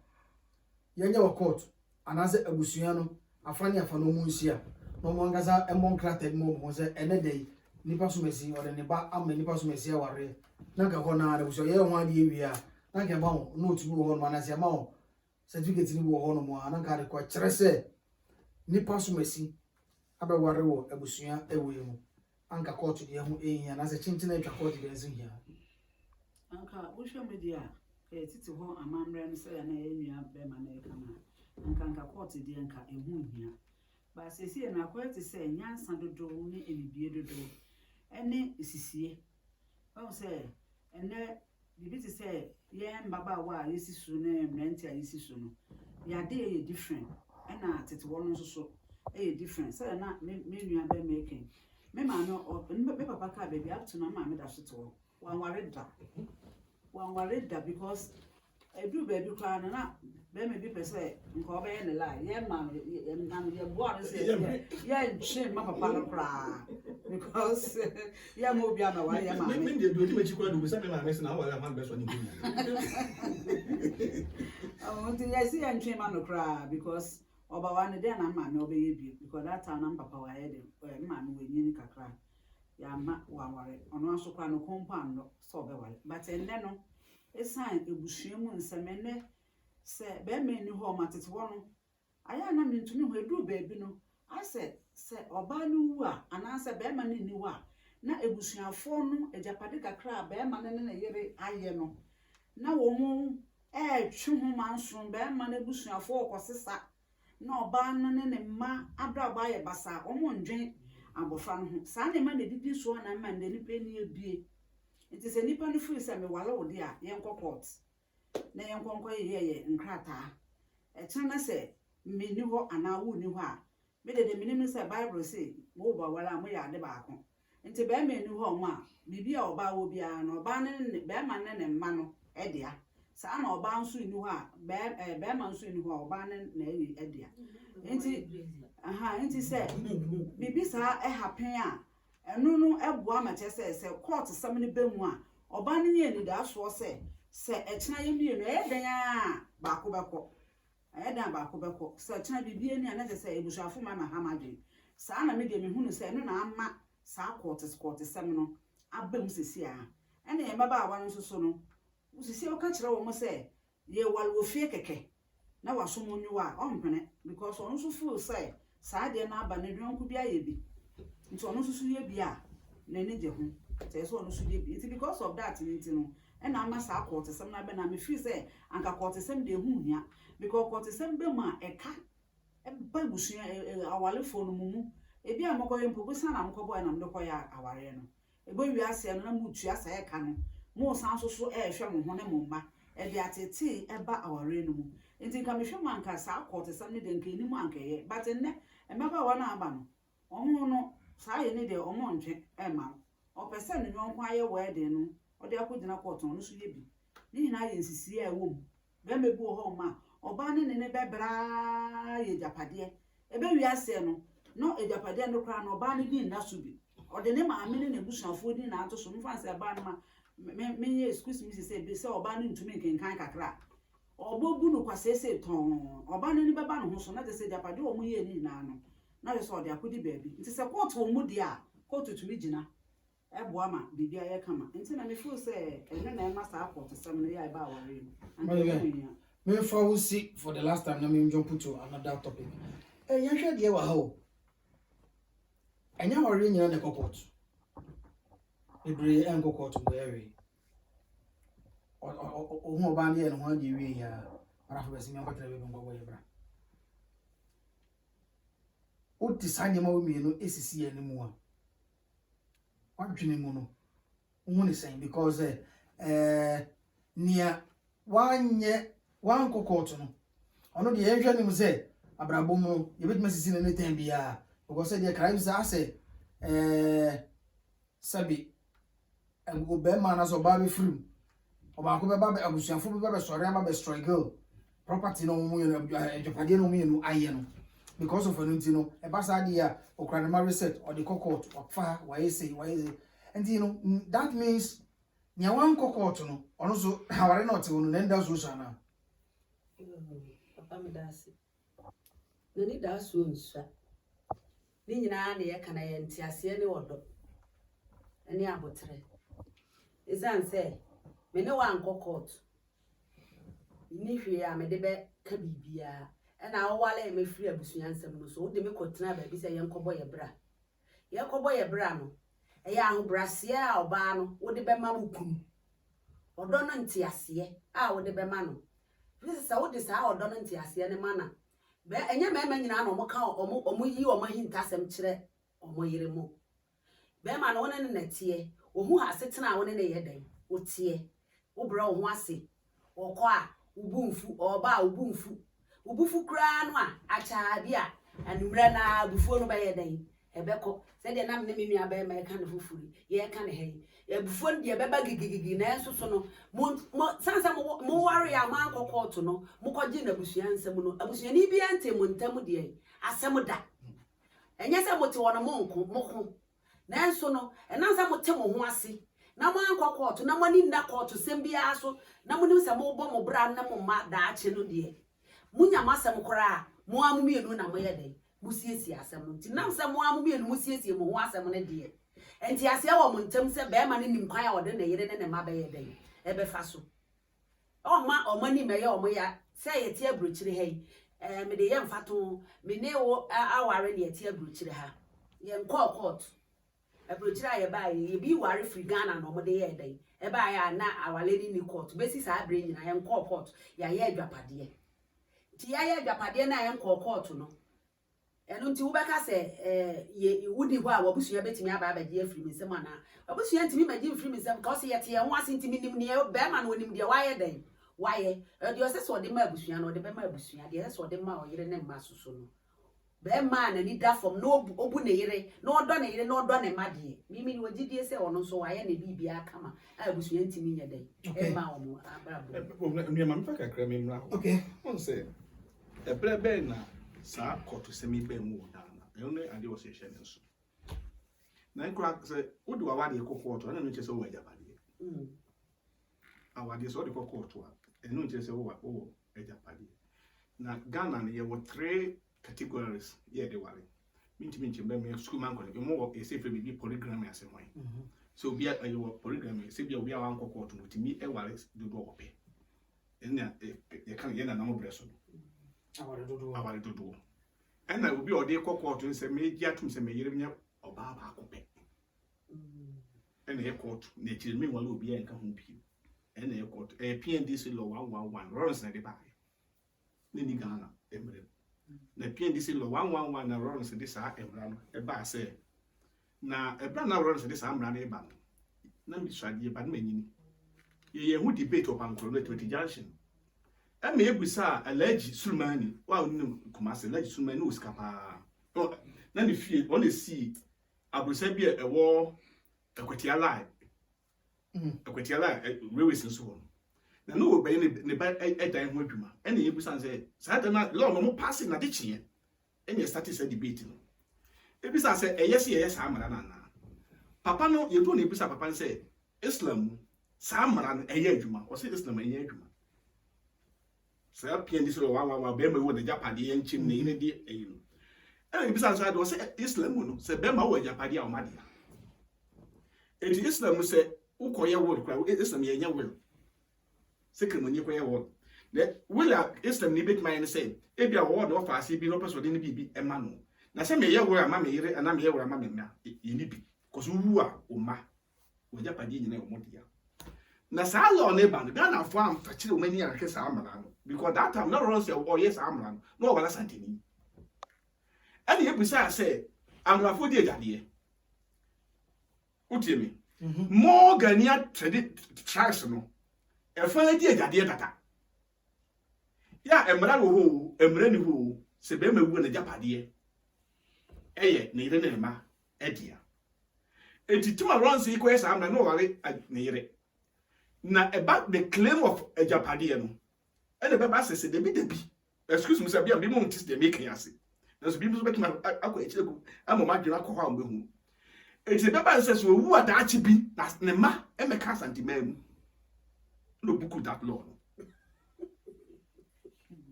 yɛnyɛ wɔ court anaasɛ abusua no afa ne afa no mu nhyia na ɔmo ankasa ɛmmɔ nkrataa bi mu ɔmo sɛ ɛnɛ da yi nipa so mesi ɔde ne ba ama nipa so mesi awareɛ na nka hɔ na abusua yɛ ho adeɛ wie a na nka ma ho note bi wɔ hɔ no anaasɛ ma ho certificate ni bi wɔ hɔ no a na nka de kɔ kyerɛ sɛ nipa so mesi abɛware wɔ abusua ɛwɔ yi mu anka court deɛ ho ehia na sɛ kyinkyin atwa court deɛ nso hia anka wohwɛ mu deɛ a titi hɔ amammerɛ no sɛ na yɛnua bɛma na ɛka na anka court deɛ nka ɛho hia ba sɛsie na akɔyɛ te sɛ nyansa dodoɔ ne emibie dodoɔ ɛne sisie ɔn sɛ ɛnɛ bibi te sɛ yɛn mbabaawa a yɛsi so ne mmerante a yɛsi so no yɛade yɛ different ɛna tete hɔ no nso so ɛyɛ different sɛ na me nua bɛma ɛka me maame me papa ka baby up to na maame da so to wanware da because edu baby kwa na be me bi pese nka obeye ne la ye maame ye boa no se ye ntwe ma papa no kra because ye mo bia na wa ye maame me dey do di mechi kwa do be say me maame se na wa ma be so ni nkonya nti ye si ye ntwe ma no kra because oba wa ne dey na maame obeye bi because that time na papa wa ye dey maame we nyi kakra ya ma wa ware ono aso kwa no compound no so be ware but enne no esan ebusua mu nsemene se be me ni ho matete wo no aya na me ntumi ho edu baabi no ase se oba no wu a ananse be ma ne ni wu a na ebusuafo no ejapade kakra be ma ne na yere aye no na wo mu twe ho manso be ma na ebusuafo okosesa na oba no ne mma abraba ye basa omo ndwen abofra no ho saa ne ma na didi so na ma na nipa ni ebie nti se nipa no free se me wale wo de a yen court na yen konko ye nkrata na se me ni ho ana wo ni ho a me de me ni se bible say wo ba wala mo ya de ba ko nti be me ni ho mo a bibi a oba wo bia na oba ne be ma ne mma no edea saa na oba nso ni ho a be ma nso ni ho a oba ne na edea nti se bibi saa happen a enu no eboa ma che se court sam ne bemu a oba ne ye ni da so se echena ye mie no e dan a ba ko beko se echena bibi ni ana se ebusuafo ma ha madwe saa na me de me hunu se enu na ama saa court sam no abam sesi a ene ye maba awa no so no usisi o ka kire wo mo se ye walwo fie keke na waso mo nyu a ompene because on so feel say saa de na aba ne dwonku bia ye bi nti ono susu ye bia na ne je ho say so ono susu ye bi because of that no na ama saa court sem na be na me feel say anka court sem de hu hia because court sem be ma eka e ba busu awale fo no mumu e bia mokoye mpobusa na mkobo na mde koya aware no e bo wi ase no na mutu asa e ka no mo san so so e hwe mo ho ne mo mba e de atete e ba aware no mu nti nka me hwe mo anka saa court sem ne de nka ni mu anka ye but ne e meba wa na aba no omo no saa ye ne de omo ntwe e ma o pese no nyon kwa ye wedding no o de akogina court no so ye bi ni hina ye nsisi e wo mu be mebu ho ma oba ne ne bebra ye japade e be wi ase no e japade no kra no oba ne din na so bi o de ne ma me ne busuafo din na ato so mfa se ba no ma me ye excuse me se be se oba ne ntumi nkenkan kakra obobu no kwasese ton oba ne beba no ho so na de se japade o mu ye ni na no na de so de akodi baabi nti se court wo mu de a court tumi gina eboa ma bibia ye kama nti na me feel say ene na e ma sa court sem no ya ba aware me for see for the last time na me jump to another topic yan hwe de wa ha o enya aware nyina na court ebre en court mo ewe o ho ba ne ye no ho de wi ya ara fo besi me kwatra be ngwa ye bra o tisanye ma o mi no esisi ya ni mu a wadwene mu no wo ne sen because nia wanye wanko court no ono de yehwe nim say abrabom no yebetuma sisi na netan bia because say the crimes say sabi obema na so ba be free obako be ba abusuafo be ba sori aba be struggle property no mu you ejopade no mu you aye no because of anything no e ba sa dia okra na reset or the court ofa why say and you know that means nya wan court no ono so haware not no nenda so sana papa me dase na ni da so nsa ni nyina na ye kana ye ntiase ne wodo ani abotre izan say me ne wan court ni hwe ya me de be ka bibia na awale me free abusuansem no so wo de me kotena ba bi say ye nkobo ye bra no eya ahu brase a oba no wo de be ma mukun odo no ntiase a wo de be ma no bisa wo de sa odo no ntiase ne mana be enye mema nyina na omo ka omo yi omo hintasem kire omo yire mu be ma no wona ne natie ohu asetena wo ne ye dan wo tie wo bra wo ho ase wo ko a ubumfu oba ubumfu ubufu kra no a acha bia anumra na abufu no ba ye dan ebeko se de nam ne menu aba ma ka ne fufuri ye ka ne he abufu no de beba gigigigi na enso so no sansa mo ware ya ma akokoto no mo koje na busua nsem no abusua ni bia ntem ntam de asem da enye se mo te wono mo ko na enso no enansa mo te mo ho ase na mo akokoto na mo ni nda koto sem bia so na mo ni se mo bo mo bra na mo ma da ache no de munya masem kora mo amumienu na mo yede musiesie asem no nti nam se mo amumienu musiesie mo ho asem ne de enti ase wo mo ntem se be ma ne nim kwan a wode na yire ne ma be yede e be fa so o ma ni me ye o mo ya se ye tie abrochire ha me de ye mfato me ne wo aware ne ye tie abrochire ha ye nko court abrochire aye ba ye bi ware free Ghana no mo de ye den e ba ya na awale ni court be si sa abre nyina ye nko court ya ye adwapade ti ya ye adwapade na ye nko court no eno nti wo beka se ye wudi ho a wabusua betimi aba abagye afiri misem ana wabusua ntimi magye afiri misem ka o se ye te ye ho ase ntimi nim ne be ma no nim de waye den waye de o se so de ma abusua no de be ma abusua de se so de ma oyire ne ma soso no be ma na ni da fom no obu ne yire no odo ne yire no odo ne ma de mimi ni wagidie se ono so waye ne bibia kama abusua ntimi nya den e ma o mo abrabo me ma mfa kakra me mra okay on say ebre be na sa koto semi be mu dana ene ade wo se hye ne so na nkra se wodi wa wade kokoto na no che se wo ajapade awade so de kokoto a eno che se wo ajapade na Ghana ne ye wo 3 categories ye de wale minti be me school man ko e mo wo e se fe bi polygram ase hwan so bia e wo polygram se bia obi a wan kokoto mutimi e wale dodo ope ena ye kan ye na mo breso awale dodo ena obi ode kokoto nse meji atum se meyire nya oba ba akope ena ye court na chire me wale obi enka ho bi ena ye court PNDC law 111 Lawrence na de ba ne ni Ghana emre na PNDC law 111 na Lawrence de sa emra no e ba se na ebra na Lawrence de sa amra na e ba na mi swade ba na manyini ye hu debate opankro no at junction eme ebusa Alhaji Sulmani wa onu Kumasi Alhaji Sulmani o skapa na ne fie o le si abusa bi e wo Equity Allied railway so na no obey ne ba edan ho adwuma ene ebusa say sa da na law no pass na de chie ene start say debate no ebusa say eyes sa amara na papa no ye do na ebusa papa say Islam sa amara na eye adwuma o say Islam eye adwuma sa PNDC lo wa be ma wo na japade ye nchim na ine di eyi no ene ebusa say do say Islam no say be ma wo japade a o ma dia enti Islam say ukoye wo kwa Islam ye nya wo secret money kwa wo the will Islam ni bit my say e bia wo do fa ase bi no person de ni bibi e ma no na se me ye wo ama me yire ana me ye wo ama me na ye ni bi koso wu a o ma wo japade nyina o modia na sa law ne ba no ga na fo am fa kire o mani arake sa amara no because that time no run say o yes amara no no wala santini ani e busa say amara fo di ajade utimi more Ghanaian tribes no e fa di agade tata ya emra wo emra ni ho se be mawu na japade eye ne ire ne ma edia etituma runs equals am na no wale ne ire na about the claim of a japade no e de be ba se de bi excuse me say bia bi mo ntis de make yase na so bi mo bet ma akọ echiregu ama ma dwena akọ ha am behu eti be ba se so wu ada achi bi na ne ma e me ka santimam no buku that law no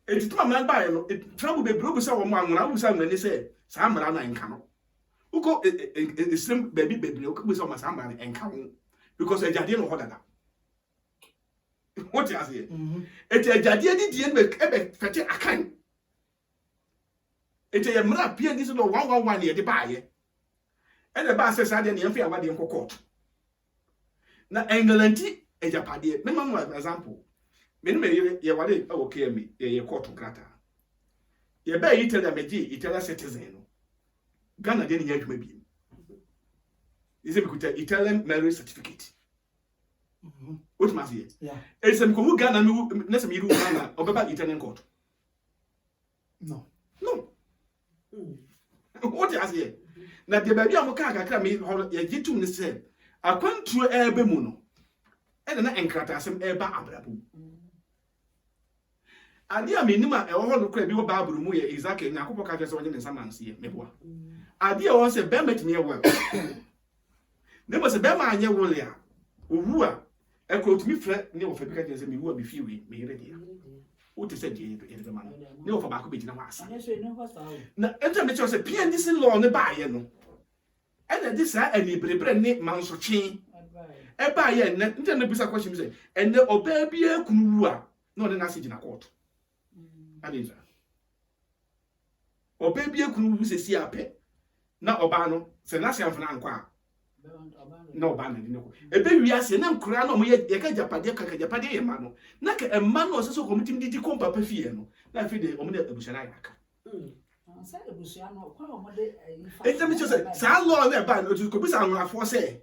eti tuma man ba no trouble be bro say wo mo anwona wo say ngani say sa mara na enka no uko esem baby uko be say o sa mara na enka ho because ejade no hodada what you say eti ejade di die be fete akan eti ye mra pia ni so no 111 ye de ba ye e de ba say sa de ne yemfa awade enko court na engalanti ejapade me ma example me me ye wale okay me ye court grata ye ba yi tell me gi Italian citizen no Ghana de nya adwuma bi is it because Italian marriage certificate what must ye yeah it's a ko Ghana me na se me ru Ghana obeba Italian court no what you say na de ba bi amoka kakra me ye gitu ne se akwantu ebe mu no e na enkrata asem eba abrabo ade a menima e wo ho no kra bi wo Bible mu ye Isaac Nyakopo ka twese wonye ne samanse ye meboa ade a wo se be metime ye wo ne mo se be ma anye wo le a owu a e ko tumi frɛ ne wo fa bi ka twese me wu a bi fi we me yere dia wo te se die ye be ma no ne wo fa ba ko be gina ho asa na enta me twese PNDC law ne ba ye no e na di sa ani brebre ne manso twen e ba ye ne nte ne bisa question say ene oba bi ekunu wu a no ne na se gina court adija oba bi ekunu wu se si ape na oba no se na se amfana nkwa na oba na di neko ebe wi ase na nkura na mo ye ka japade ka japade ye ma no na ka emma no se so committee di kompa pa fie no na fi de o mo de ebushara ya ka sa ebushia no kwa o mo de enta me say sa law na ba no ko bisa anwafo se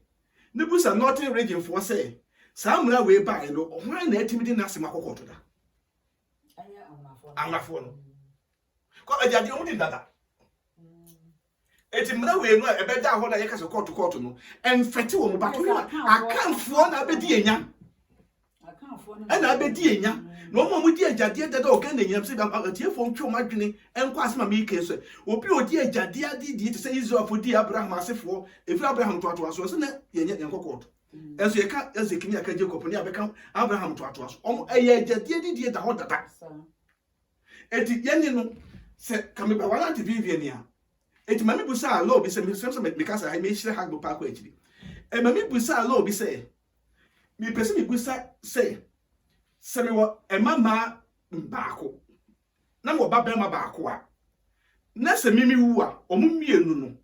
ne busa Northern region for say samra we ba no hwan na atimi di nase makokoto da aya anwafo no ko ajade o di dada etimra we no ebe da ho na ye ka se court no enfete wo mo ba to akanfo na abedi enya na abedi enya no mo di ajade dada o kan na enya se ba atiefo ntwo madwene enko asema me ike so obi odi ajade adi di te say Israel for di Abraham asefo efi Abraham to aso so na ye court enso ye ka Ezekiel aka Jacob ni abeka Abraham to aso omo eye ajade di da ho dada eti ye no se kameba wala ti vivie a eti mami busa law bi se me kasa me hire hagbo pa ko akiri e mami busa law bi se mi pese mi busa se me wo e mama baako na mo ba ma baako a na se mimi wu a omu mienu no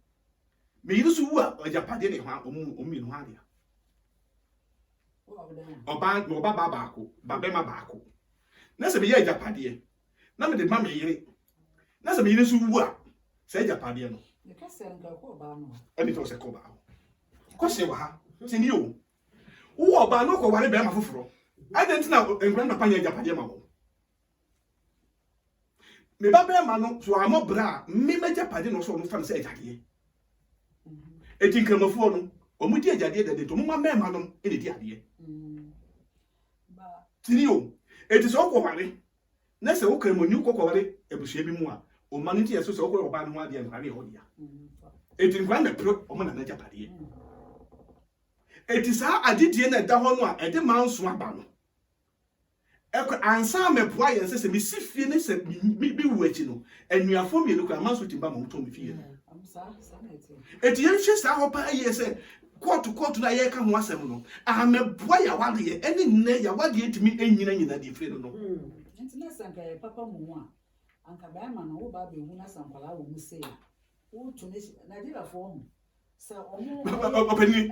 me yiri so wu a ojapade ne ho omu mienu ho adia oba no ba baako ba ma baako na se me ye ojapade na me de ma me yiri na se me yiri so wu a se ojapade no ne ka se nka ko ba no ani to se ko ba ko se wa ha tini o wo oba no ko ware be ma foforo identity na engran papa nya ojapade ma wo me ba be ma no so amo bra me meja pade no so no fa no se ejade eti nkramafuo no omu di ejade de to mo ma me ma no e di ade ba tini o eti so ko ware na se wo kremoni ko ko ware ebusua bi mu a o ma nti yeso so ko oba no ade nkare ho dia eti nkran na pro o mo na meja pade eti sa adidie na da ho no a ede manso aba no eko ansa meboa ye se me sifie ne se bi wuachi no anuafo mienu kwa manso timba mo to me fie amsa na eti ye hwe sa ho pa ye se court na ye ka ho asem no a meboa ya wade ye ene nne ya wade etimi nyina di fie no nti na sanka papa mu a anka ba ma no wo ba be hu na sankwala wo mu se a wo to ne Nigeria fo mu So omo openi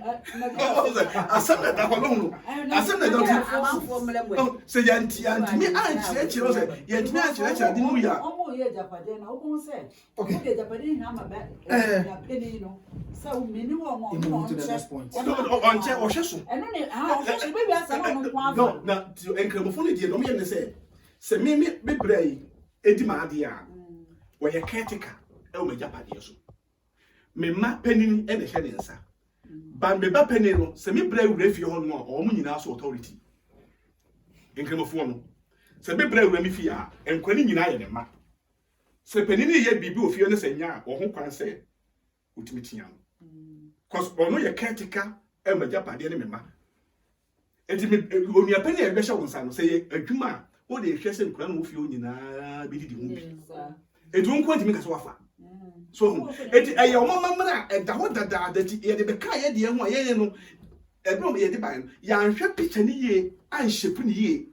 asem na da kwalo no asem na da amanfo mlemwe se yanti me anchire chiro se yanti anchire chira di mu ya omo ye japade na omo se Okay. okay japade na ma ba ya penny no so meni wo mo Move to the next point. on che o hweso eno ne o se be bi asa no kwa no na enkramofo die no me ne se me bebrai edi ma ade a wo ye caretaker e o me japade so me ma penin e de hwe ne nsa ba me ba penin no se me brai wura fie ho no o mo nyina so authority enkramofo no se me brai wura mi fie a enkwani nyina ye ne ma se penin ye bibi ofie no se nya wo ho kwan se utimi tia no cause ono ye caretaker e ma japade ne me ma enti me onua penin e be hwe wo nsa no se ye adwuma o de hwe se nkura no wo fie nyina bi di ho bi edu nko ntimi ka so wafa so eti aye o mama mra da ho dada dati ye de be ka ye de ho ye no ebro ye de ban ya nhwe picture ni ye an shape ni ye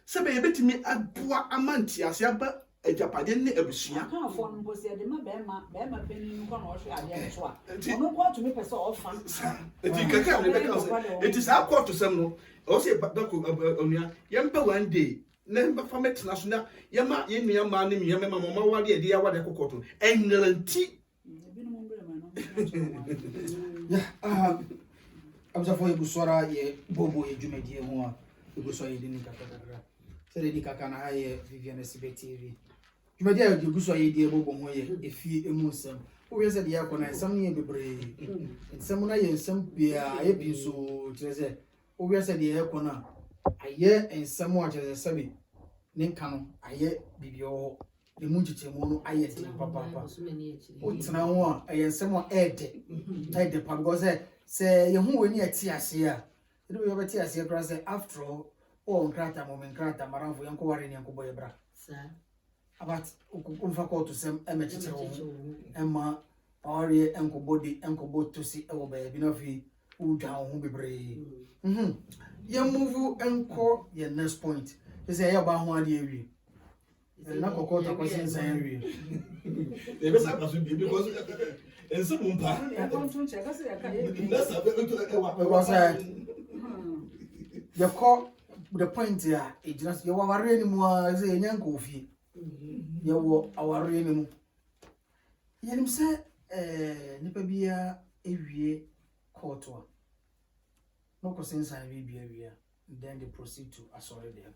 se be ye betimi aboa amanti ase aba ajapade ne abusua kan fo no se de ma be ma penny no kwa no hwe ade so a ono kwa to me pese ofa eti kaka ne be ka so eti sa court sem no o se dako onua ye mpa one day na mba famet national ye ma ye nua ma ne mi ye ma mama wade e de ya wade kokoto enranti bi no mo mbre ma no Yeah, abza for Ibuswara ye bobo ye jumedie ho a Ibuswara ye dini kaka kakra. Se de di kaka na ha ye Vivian SB TV. Jumedie ye Ibuswara ye die bobo ho ye efie emu nsem. Wo ye se de yakona nsem ye bebre. Nsem na ye nsem bia ye bi so tireze. Wo ye se de yakona aye nsem a tireze sabi. Ne nka no aye bibio ne mu chichemu no aye de papa. Utena ho a aye nsem a ede pa because say ye hu wani ati ase a edo ye beti ase kra say after all o nkrata moment nkrata maranfo yanko ware ne yanko boye bra sa about umfa ko to sem emechiche ho emma ore enko body enko botosi e wo ba bi na fi udwa ho bebre ye move enko ye next point ye say ye ba ho ade ewie na kokota kwasi nsan ewie e be sa kaso bi because ense mumpa e kon tun che ka se ya ka na sa be to e wa because you call the point here it just you are really more say nyanko ofie you wo aware ni mu yenim say nipa bia ewie court a no ko sense na bia ewie then they proceed to assault them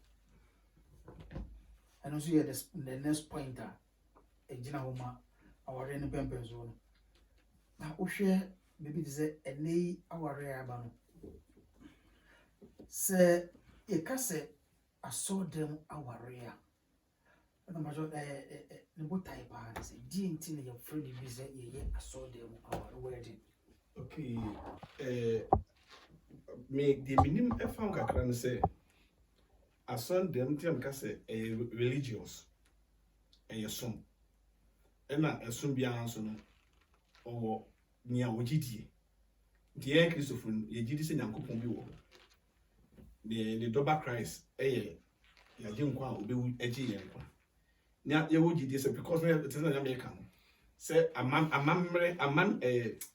and also here the next pointer ejina homa aware ni pempen so no na ohwe baby say enei aware aba no se ekase assault them aware a na majo ne botai ba say di nti ne your friend bi say ye assault them aware wedding okay me the minimum e found kakra no say assault them tiam ka say religious some ena esom bia nso no owo nia wogidie die Christopher ye gidi se nyankopon bi wo the double Christ ya je nkwa obewu eji ye nkwa nya ye wogidie se because it is not America se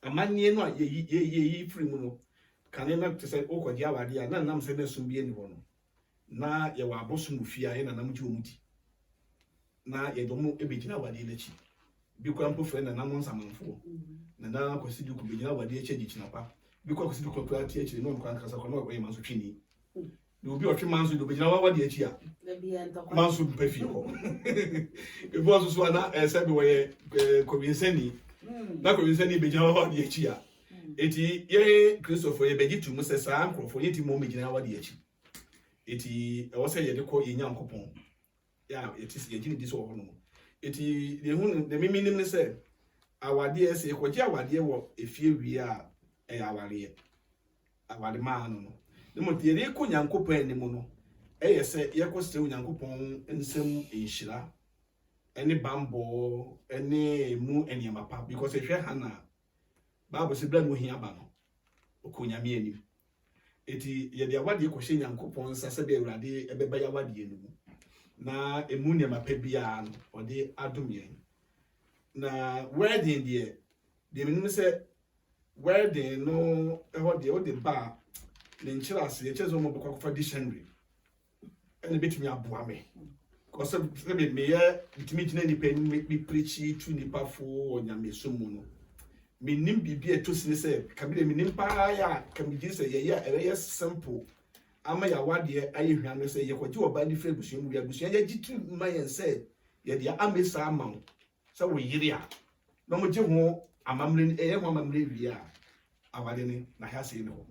amanie no ye free mu no kan na to say okodi awade a na nam se na som bi ani wo no na ye wa abosom fia ye na nam ji omudi na ye domo ebegina awade na chi bi kwa mpo friend na nam nsamanfo na kwasi du kubegina awade eche gikina pa bi kwa kwasi du kwati eche no nkwa nkasa kwa no we manso twini ni obi otwe manso do begina awade echi a manso mpafi ho e bo so na se be we kobinsani na kobinsani begina awade echi a eti ye Christopher ye begitu mu se sa ankrofo ye ti mo begina awade echi eti e wo se ye de ko ye nyankopon ya eti ye gini dis wo no eti de hu de miminim ne se awade ese ko je awade wo efie wi a awade ma no ne mo de re ko nyankopon ani mu no ye se ye ko se nyankopon nsem enhira ene bambo ene mu ene mapa because e hwe hana Bible se bla no hia ba no okonyame ani eti ye de awade ko hye nyankopon nsa se be awurade ebeba ya awade ani mu na emu ne mapa bia no ode adom ye na wedding de minimum se wedding no ɛhɔ deɛ wode ba ne nkyerɛ ase yɛkyɛ sɛ ɔmo bɛkɔ akɔfa dictionary ɛna bɛtumi aboa me kɔsɛ meyɛ bitumi gyina nipa anim me preachi tu nipa fo wɔ nyamesom mu no menim biribi a ɛtɔ si ne sɛ kabile menim paa yɛ a kamegye sɛ yɛyɛ ɛbɛyɛ simple ama yɛawadeɛ ayɛ hwia no sɛ yɛkɔgye ɔbaa ne firi abusua mu abusua yɛgye tu ma yɛn sɛ yɛde ame saa ama wo sɛ wo yere a na ɔmogye ho amammerɛ ɛyɛ ho amammerɛ wie a awade ne na ha sei ne hɔ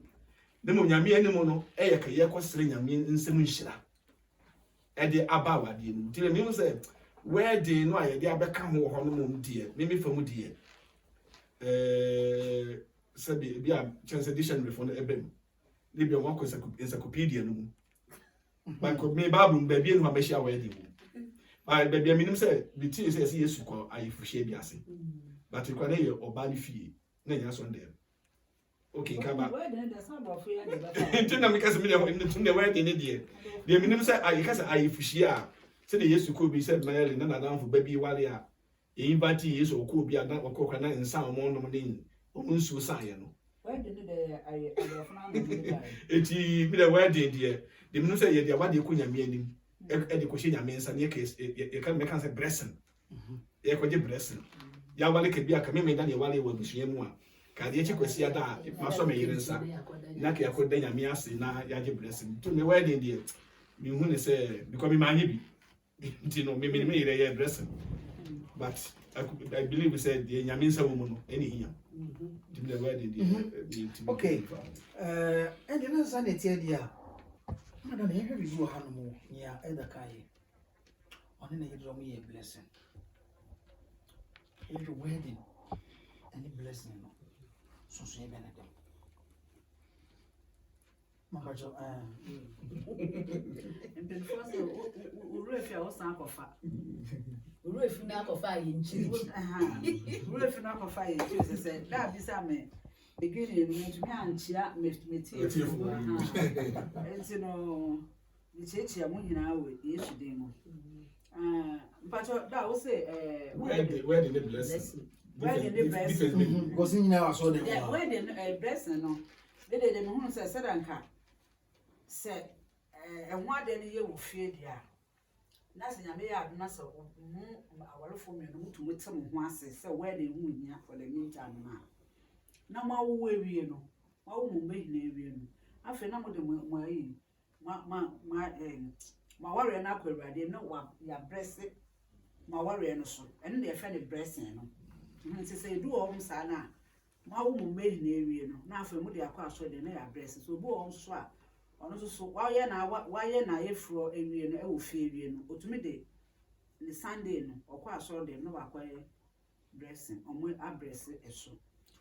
na mmom nyame anim no ɛyɛ ka yɛkɔsere nyame nsɛm nhyira ɛde aba awadeɛ no nti menim sɛ wedding no a yɛde abɛka ho wɔ hɔ no mom deɛ memefa mu deɛ sɛ bi a kyɛn sɛ dictionary fo no ɛbɛ mu ne bi a wɔakɔ encyclopedia no mu baako me bible mu baabi no ma bɛhyia wedding mu baabi a menim sɛ bitie sɛ yɛsɛ yesu kɔ ayefuhyia bi ase but kwa ne yɛ ɔbaa ne fie na nyɛ so ndɛ okay kaba nti na meka sɛ me ne wedding ne deɛ menim sɛ ayeka sɛ ayefuhyia a sɛ de yesu kɔ bi sɛ Mary na nadamfo ba bi wale a yɛyi ba ti yesu ɔkɔ bi a na ɔkɔ kwa na nsa ɔmo nom ne ɔmo nsuo saayɛ no eti bi the wedding deɛ de menim sɛ yɛde awade kɔ nyame anim ɛde kɔhyɛ nyame nsa ne yɛka meka sɛ blessing yɛkɔgye blessing ya wale ke bia ka me da ne wale wɔ busua mu a ka de echi kwasi ada a ma so me yire nsa na ka yakɔda nyame ase na yagye blessing to me wedding de me hu ne sɛ because me manye bi nti no me yire yɛ blessing but I believe we said the nyame nsa wo mu no any here the wedding de okay and the next one etie dia madam e hwɛ bi wo ha no mo nya ɛda kai ɔne na yɛdrɔ mo yɛ blessing every wedding and the blessing no so you benefit makajo and before so urefi a wosan akɔfa urefi na akɔfa yɛ nkyiri urefi na akɔfa yɛ nkyiri sɛ da bi sa me beginning no to me anchia me tie fu enti no me cheche mo nyina we yesu den mu mpacho da wo say wedding the blessing wedding the blessing because you know so the wedding blessing no de me hu say sedanka say ehwo ade ne ye wo fie dia na se nyame ya aduna se hu awalefo me no mutu mutem ho ase say wedding hu nya for the meantime na ma wo ewie no ma wo mo mehi na ewie no afi na mo de mo ayi ma ware na akwarade no wa ya bresse ma ware no so ene de efe ne bressing no nti se du o msa na ma wo mo mehi na ewie no na afi mo de akwa aso de na ya bresse so bu o so a ono so wa ye na efro ewie no e wo fi ewie no otumi de the Sunday no okwa aso de no wa kwa bressing omo abresse eso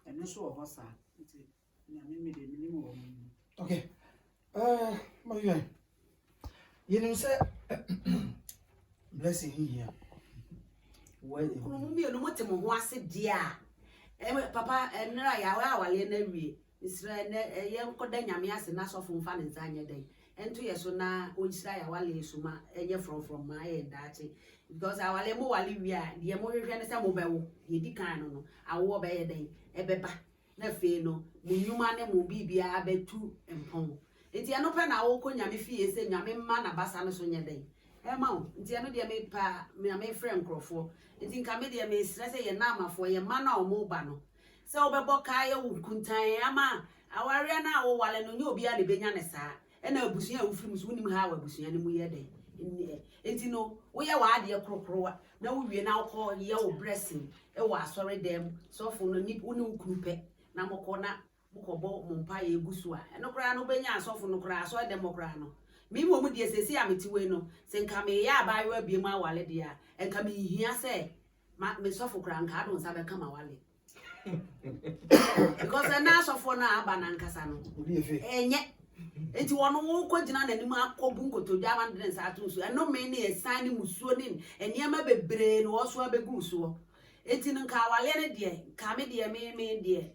eno so ho sa nti nyame me de minimum wo okay my friend you know say blessing here wedding kuno mi no motem ho ase dia papa enra ya wa awale na wie Israel ye nkoda nyame ase na so fomfa ne nzanye den ento ye so na onyisira ya wale suma enye from ma ye dache because awale mo wale wi a de mo hwehwe ne se mo bewo ye di kan no awo be ye den ebeba na fe no mo nyuma ne mo bibia abetu empon enti ano pe na wo ko nyame fie se nyame mma na basa no so nye den e ma o enti ano de me pa me friend krofo enti nka me de me sira se ye na amafo ye ma na o mo ba no se obebo ka ye wukuntan ama aware na wo wale no nye obi a de benya ne saa e na abusua awufrim so unim ha wa abusua ne mu ye den enti no wo ye wa ade krokrowa na wo wie na wo ye wo blessing e wo asore dem so fo no ni woni ukurupe na moko na mokɔbɔ mo mpa ye gusu a eno kra no benya asofo no kra so dem kra no mi mo mu de sesi ametiwe no se nka me ya ba yo abiem awale de a enka me hia se me sofo kra nka do nsa be kama wale because na asofo na aba na nkasa no enye enti wono wo kogina nanim akɔbu nkotodwa ma de nsa ato so eno me ne esan ne musuo ne eniema bebre no wo so abegu so enti nka awale ne de ka me de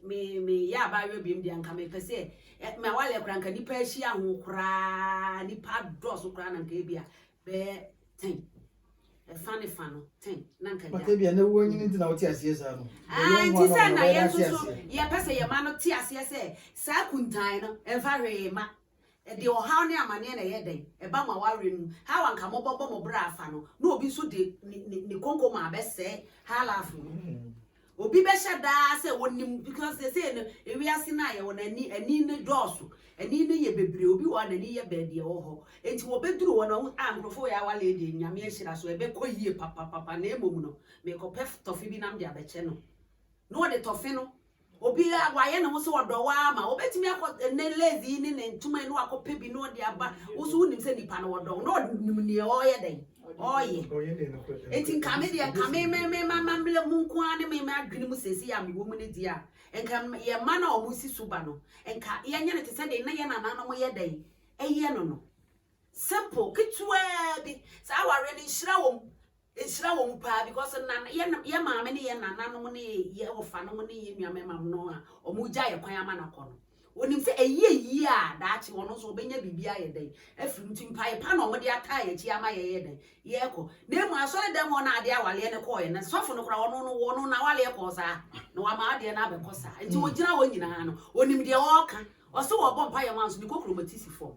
me ya ba yo biem de nka me pese me awale kra nka nipa ahia ho kra nipa do so kra na nka bia be 10 Funny fan, ten, Nanka. But maybe I know when you need to know what yes, yes, And tis an I am so, ya pass a man of tears, yes, Sakuntine, and very ma. The Ohana Manana Yede, a bama warring, how and come up on Brafano, no be so de Nikongo ma best say, Halafu. Obi besha da say when because they say if we are sinai on any dosu, and in ye baby obi one and ye bed ye oho. And to obey through one arm before our lady in Yamiashina, so a beko ye papa nemo, make a pef toffibinam de abecheno. No de toffino. Obi why no so do wa ma obetimi akọ ne lazy ni ne ntuma no akọ bi no de aba wo so nim se nipa no do no nim ne oye den oye enti kame de kame me mamle munku ane me ma adwene mu sesi ya me wo mu ne dia enka ye ma na omusi suba no enka ye nya ne te se de na ye na na no ye den eye no simple kitwa bi sa ware ni hira wom Ishra won't pa because ye mamma ni ye nananom ni ye ofanom ni ye nuamema no a omuja ye kwan amana kono onim se eye that wono so benya bibia ye den afiri ntimpa pa na omde aka ye chi ama ye den ye ko na mu asore dem wona ade awale ne ko ye na sofo no kra wono na wale ko sa na wa ma ade na abeko sa nti wogina wo nyina no onim de oka oso wo bompa ye manso ni kokromatisi fo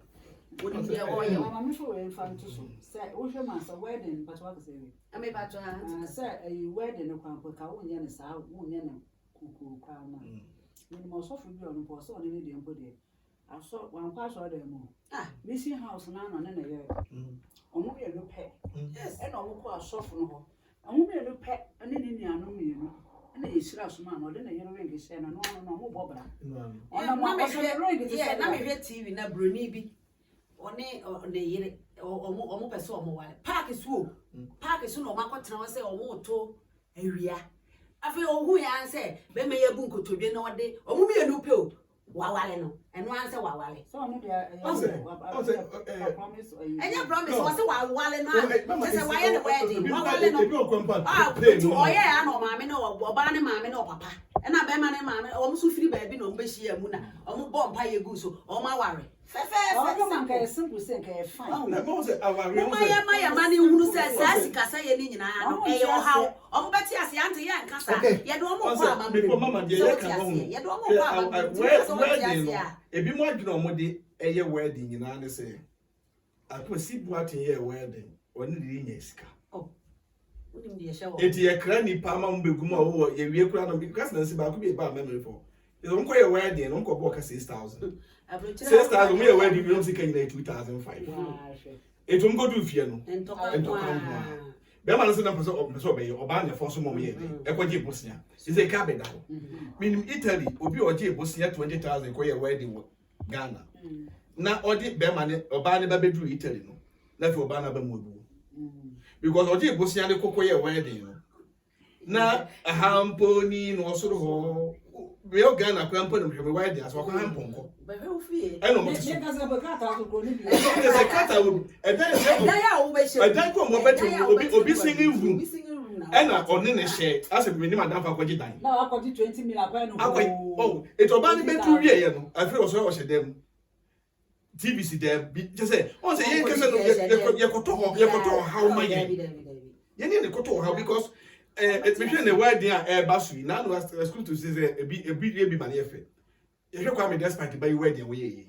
onim de oye mama me fo we fan to so say wo hwe man sa wedding but what say ame patwa say a wedding no kwan ka wo nya ne sa wo nya ne kuku kwa ma ni mo so fu bi on po so ni de mpo de aso wan kwa so de mo mission house na no ne na ye omo ye no pe yes e na omo ko asofu no ho omo ye no pe ane ni ni anu mi no ane yesira so ma no de na ye no ring se no mo bobra ona mo so ring se na me hwe TV na broni bi one yere omo pese omo wale park so no makotena wo se omo to awia afi ohu ya nse be me yabu nkotodwe na ode omo me enu pe o wawale no enu anse wawale so omo de promise enya promise wo se wawale no se waye ne wedding wawale no to oye ya no maame no oba ne maame no papa ena be ma ne maame omo so firi ba bi no mbe hia mu na omo bompa yegu so omo aware Fefe man ka simple say ka fine. Na mo se aware mo ya mani hunu se sasi kasa ye ni nyina no e yo hawo omo beti ase ante ye nkasa ye do omo kwa amamre me mama de ye ka ho ye do omo kwa amamre ebi mo adwene omo de eye wedding nyina ne se akosi buatin ye wedding oni de nya sika unim de ye hye wo eti ye kra ni pa ma mo begum a wo ye wie kra no because na se ba ko be ba memory for so nko ye wedding no nko bo ka 6000 6,000 we wedding we don't see can 2005 it won't go do fear no be man say na person obey oba na force mom ye e ko je bosia is a car beda meaning Italy obi oje bosia 20,000 ko ye wedding Ghana na odi be man oba ne ba bedru Italy no na fi oba na ba mu obu because oje bosia ne kokko ye wedding no na hamponi no soro ho we all Ghana kwa mpo no hwe wedding aso kwa hamponko ba he ofie I know me ka se ba ka ta so ko ni bi there's a cat out and then ya wo be she I don't go mo betu obi singing room and on ne share as me ni madam fa kwaji dan na akodi 20 million pa no oh it oba ni betu wie ye no afre wo so wo she dem TVC dem just say on say ye kese no ye koto how ma ye ne koto how because it me hwe ne wedding a basu na no school to say e bi ma ne fe ye hwe kwa me despite by wedding we ye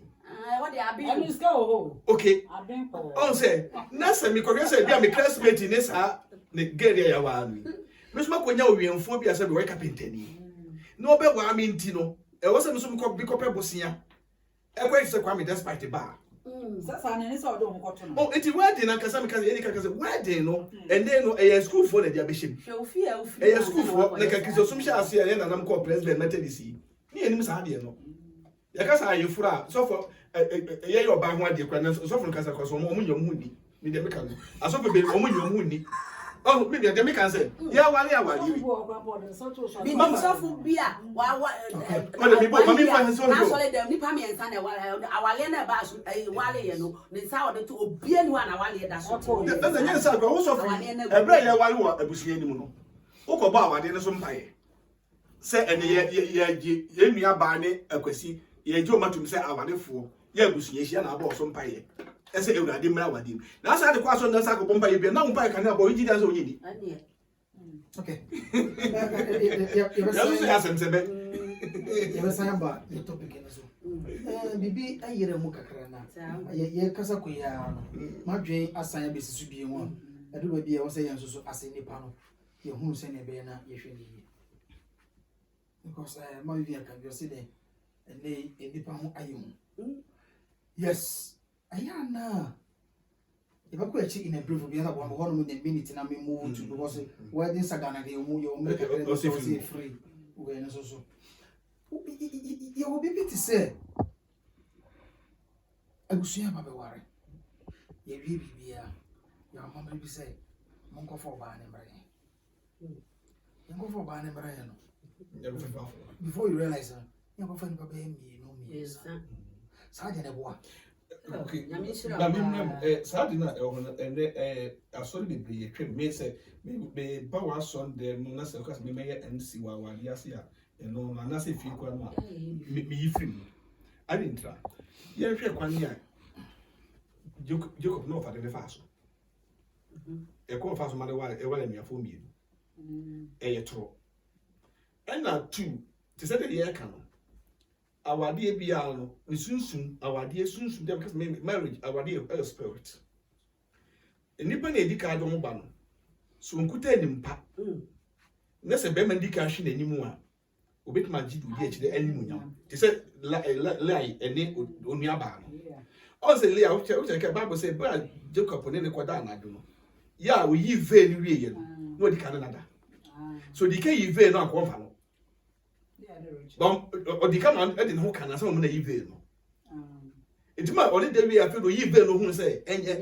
what they are I miss go okay abin ko on say na say me ko say bia me classmate ni sa ne gere ya wa anu me so makonya owiemfo bia say be we carpenter ni no obe wa me nti no e wo say me so me ko bi ko pe bosia e ko say kwa me despite ba sasa ne so do ko to no oh enti wedding na kasa me kasa ye ni kasa wedding no and then no e school for na dia be shim e school for na kasa so me sha ase ya na nam ko president methodisi ni enim sa de no ya kasa ayefura so for ye yo ba ho ade kwa na so for kasa kwa so mo nyom hu ni me de me kan aso be mo nyom hu ni oh me de me kan say ya wale wi bi so fu bia wa me bo mami fa so na so le dem ni pa me ensa na awale na ba so wale ye no ni sa ode to obia ni wa na wale da so that's the yes kwa wo so fu ebra ye wale wo abusie ni mu no wo ko ba awade ne so mpaye se ene ye nua ba ne akwasi ye je o matum se awade fo ye abusie hia na ba so mpaye ese ewurade mra wadim na asa de kwa so na sa ko bompa yebia na bompa kan na bo yidi dan so yidi Ani. Okay. ya so ya semsebe Yɛbɛsan aba yɛ topic no so. Bibi ayerɛ mu kakra na. Yɛkasa kɔ yɛ no. Madwen asan abɛsi so bie mu a. Ɛdo ba bi a wɔsɛ yɛn nso so ase nipa no. Yɛhunu sɛ ne ɛbɛyɛ na yɛhwɛ ne yie. Because ma bi aka bi ɔsɛ dɛ ɛnɛ nipa ho ayɛ mu. Yes. Ayɛ na. Yɛbɛkɔ akyi in a brief bi na bɔ hɔ no the minute na me move to because wedding saga na de mu yɛ ɔmo kakra no so free. Wɔ no so. You will be able to say, I will see a baby worry. You will be here. Your mom will be say, Monko for Barney Brian. You go for Barney Brian. Before you realize, you go find Papa and me, no me. Yes, Sergeant Eboa. Okay, na me Saturday na and I saw the be trip me say me ba wa son de no na say because me MC wa dia say no na say fi kwa no me yi free I didn't try ye hwe kwan ya Jacob no fa de fa so e ko fa so ma de wa e wala me afo mi e ye tro and na two to say the year can awade bia no ne sunsun awade sunsun dem because marriage awade a spirit enipa na edika adom ba no so nkuta nimpa na se be man dika hwe nanimu a obetuma gidu di akide animunyam te se lai ene onua ba no on se lia o che Bible say bra Jacob ne koda na do no ya o yi ve ni wie ye no no dika na nada so dika yi ve no akonfa no odika man e de ho kana se mo na yi ve no etima only dey we afi do yi ve no hu se enye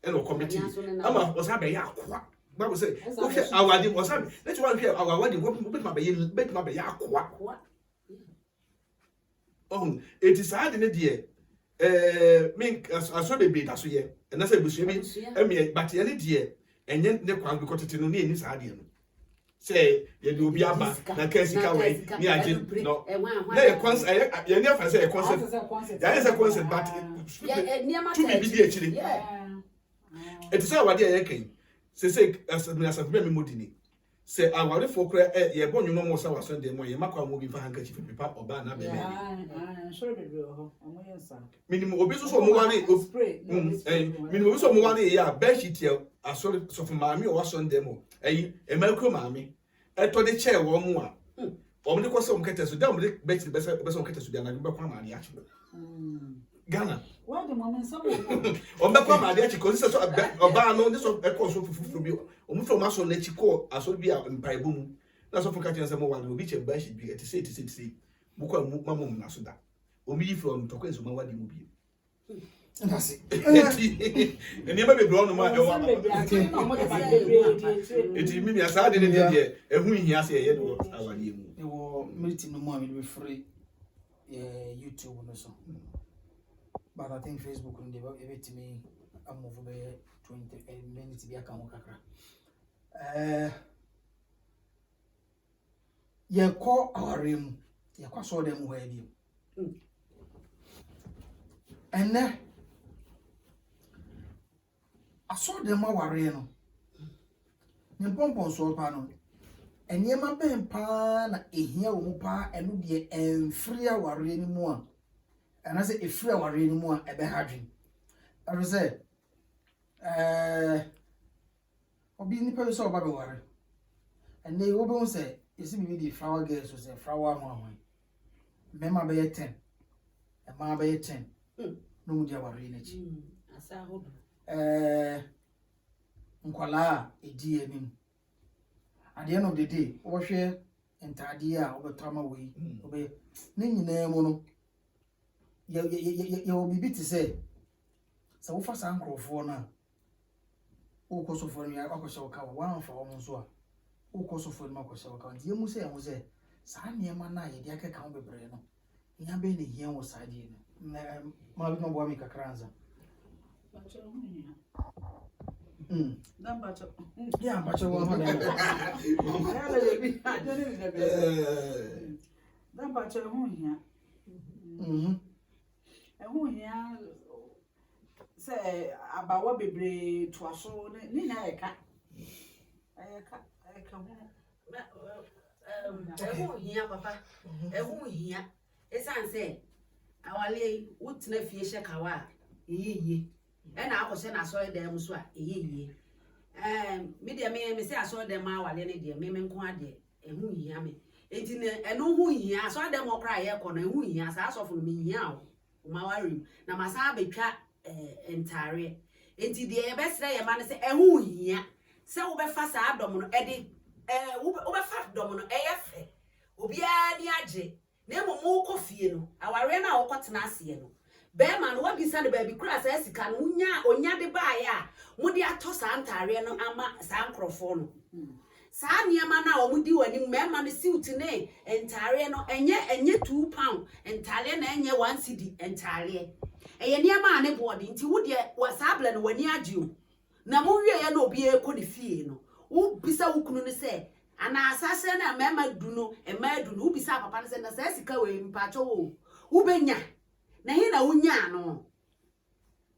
e no committee ama o sa be ya akwa Bible say okay awadi o sa let's one here awadi bet ma be ya akwa oh it is hard ne de me aso be da so ye na say busu bi emi but ye ne de enye ne kwan bi kotete no ne ni sa de no say ye do obi aba na kasika we ni age no na ye concept ye ne fa say ye concept ya is a concept but to be di akiri it is awadi ye kan say as me modini say awari for kra ye bo nwuno mo sa waso de mo ye makwa mo bi fa hanka chief pepa oba na be me sure be ho omo yensa minimum obi so mo wani minimum obi so mo wani ya be shitie asori so for maami o waso de mo emakro maami to de chair wo mo a omo de ko so mo kete so da mo de be be so mo kete so da na be kwa maani achi Ghana what the moment some o me kwa maadi achi ko so oba no de so e ko so fufu bi o mo from aso na chi ko aso bi a mpaibo mu na so fuka chen se mo wani obi che ba shi bi eti say mo kwa mu mamo na so da o mi from to ko so ma wadi mu bi Ndasi. Eni ma be bro no ma e wa eti mi ya sa de de ehu hia se ye do awade mu E wo meeting no mo a me be free YouTube no so. But I think Facebook on the to me I'm over 20 minutes be account kakra. Ye call our room. Ye kwa so dem where bi. And I saw them aware no. Npompon so pa no. Enyema ben pa na ehia wo pa eno de emfiri aware ni mu a. And I say if free our any more a behadrin. I will say, Obi nipa so ba be ware. And they will say, you see me the flower girls was a flower one. Mema be 10. A ma be 10. No dia ware ni chi. Asa hodo. Nkwala edi anim. At the end of the day, wo hwe entade a obetama we obe ne nyina mu no ye will be to say so for some crofo na o koso for me akosho ka one for omo so a o koso for me akosho ka ye mu say sa niema na ye de akeka wo bebre no nya be ne hia wo sade no ma bi no bo mi kakranza Dambacho. Yeah, bacho wo ho na. Dambacho hu hia. Ehu hia say abawa bebre to aso ni na eka ehu hia papa ehu hia esan say awale wutena fie hye kawa eyeye e na akose na so dem so a eyeye me de me say aso dem awale ne de me nko ade ehu hia me enti ne eno hu hia aso dem okra ye kono ehu hia sa asofo me hia o ma wari na masa betwa entare enti de ye besre ye ma ne say ehu hia se wo be fa sa adom no ede wo be fa dom no eyefe obi a ni age na emo ko fie no aware na wo kotena ase no be ma no wabisa de ba bi kura sa sika no onya de ba ya mo de ato sa antare no ama sa nkrofo no sa niema na wo mudi wani me ma no siuti ne entare no enye 2 pound entare na enye 1 cedi entare eye niema ne body nti wo de wasable no wani age o na mo wie ya na obi e ko ne fie no wo bisa wo kunu ne se ana asase na mema du no ema du no wo bisa papa ne se na sa sika we mpacho wo benya na he na wonya no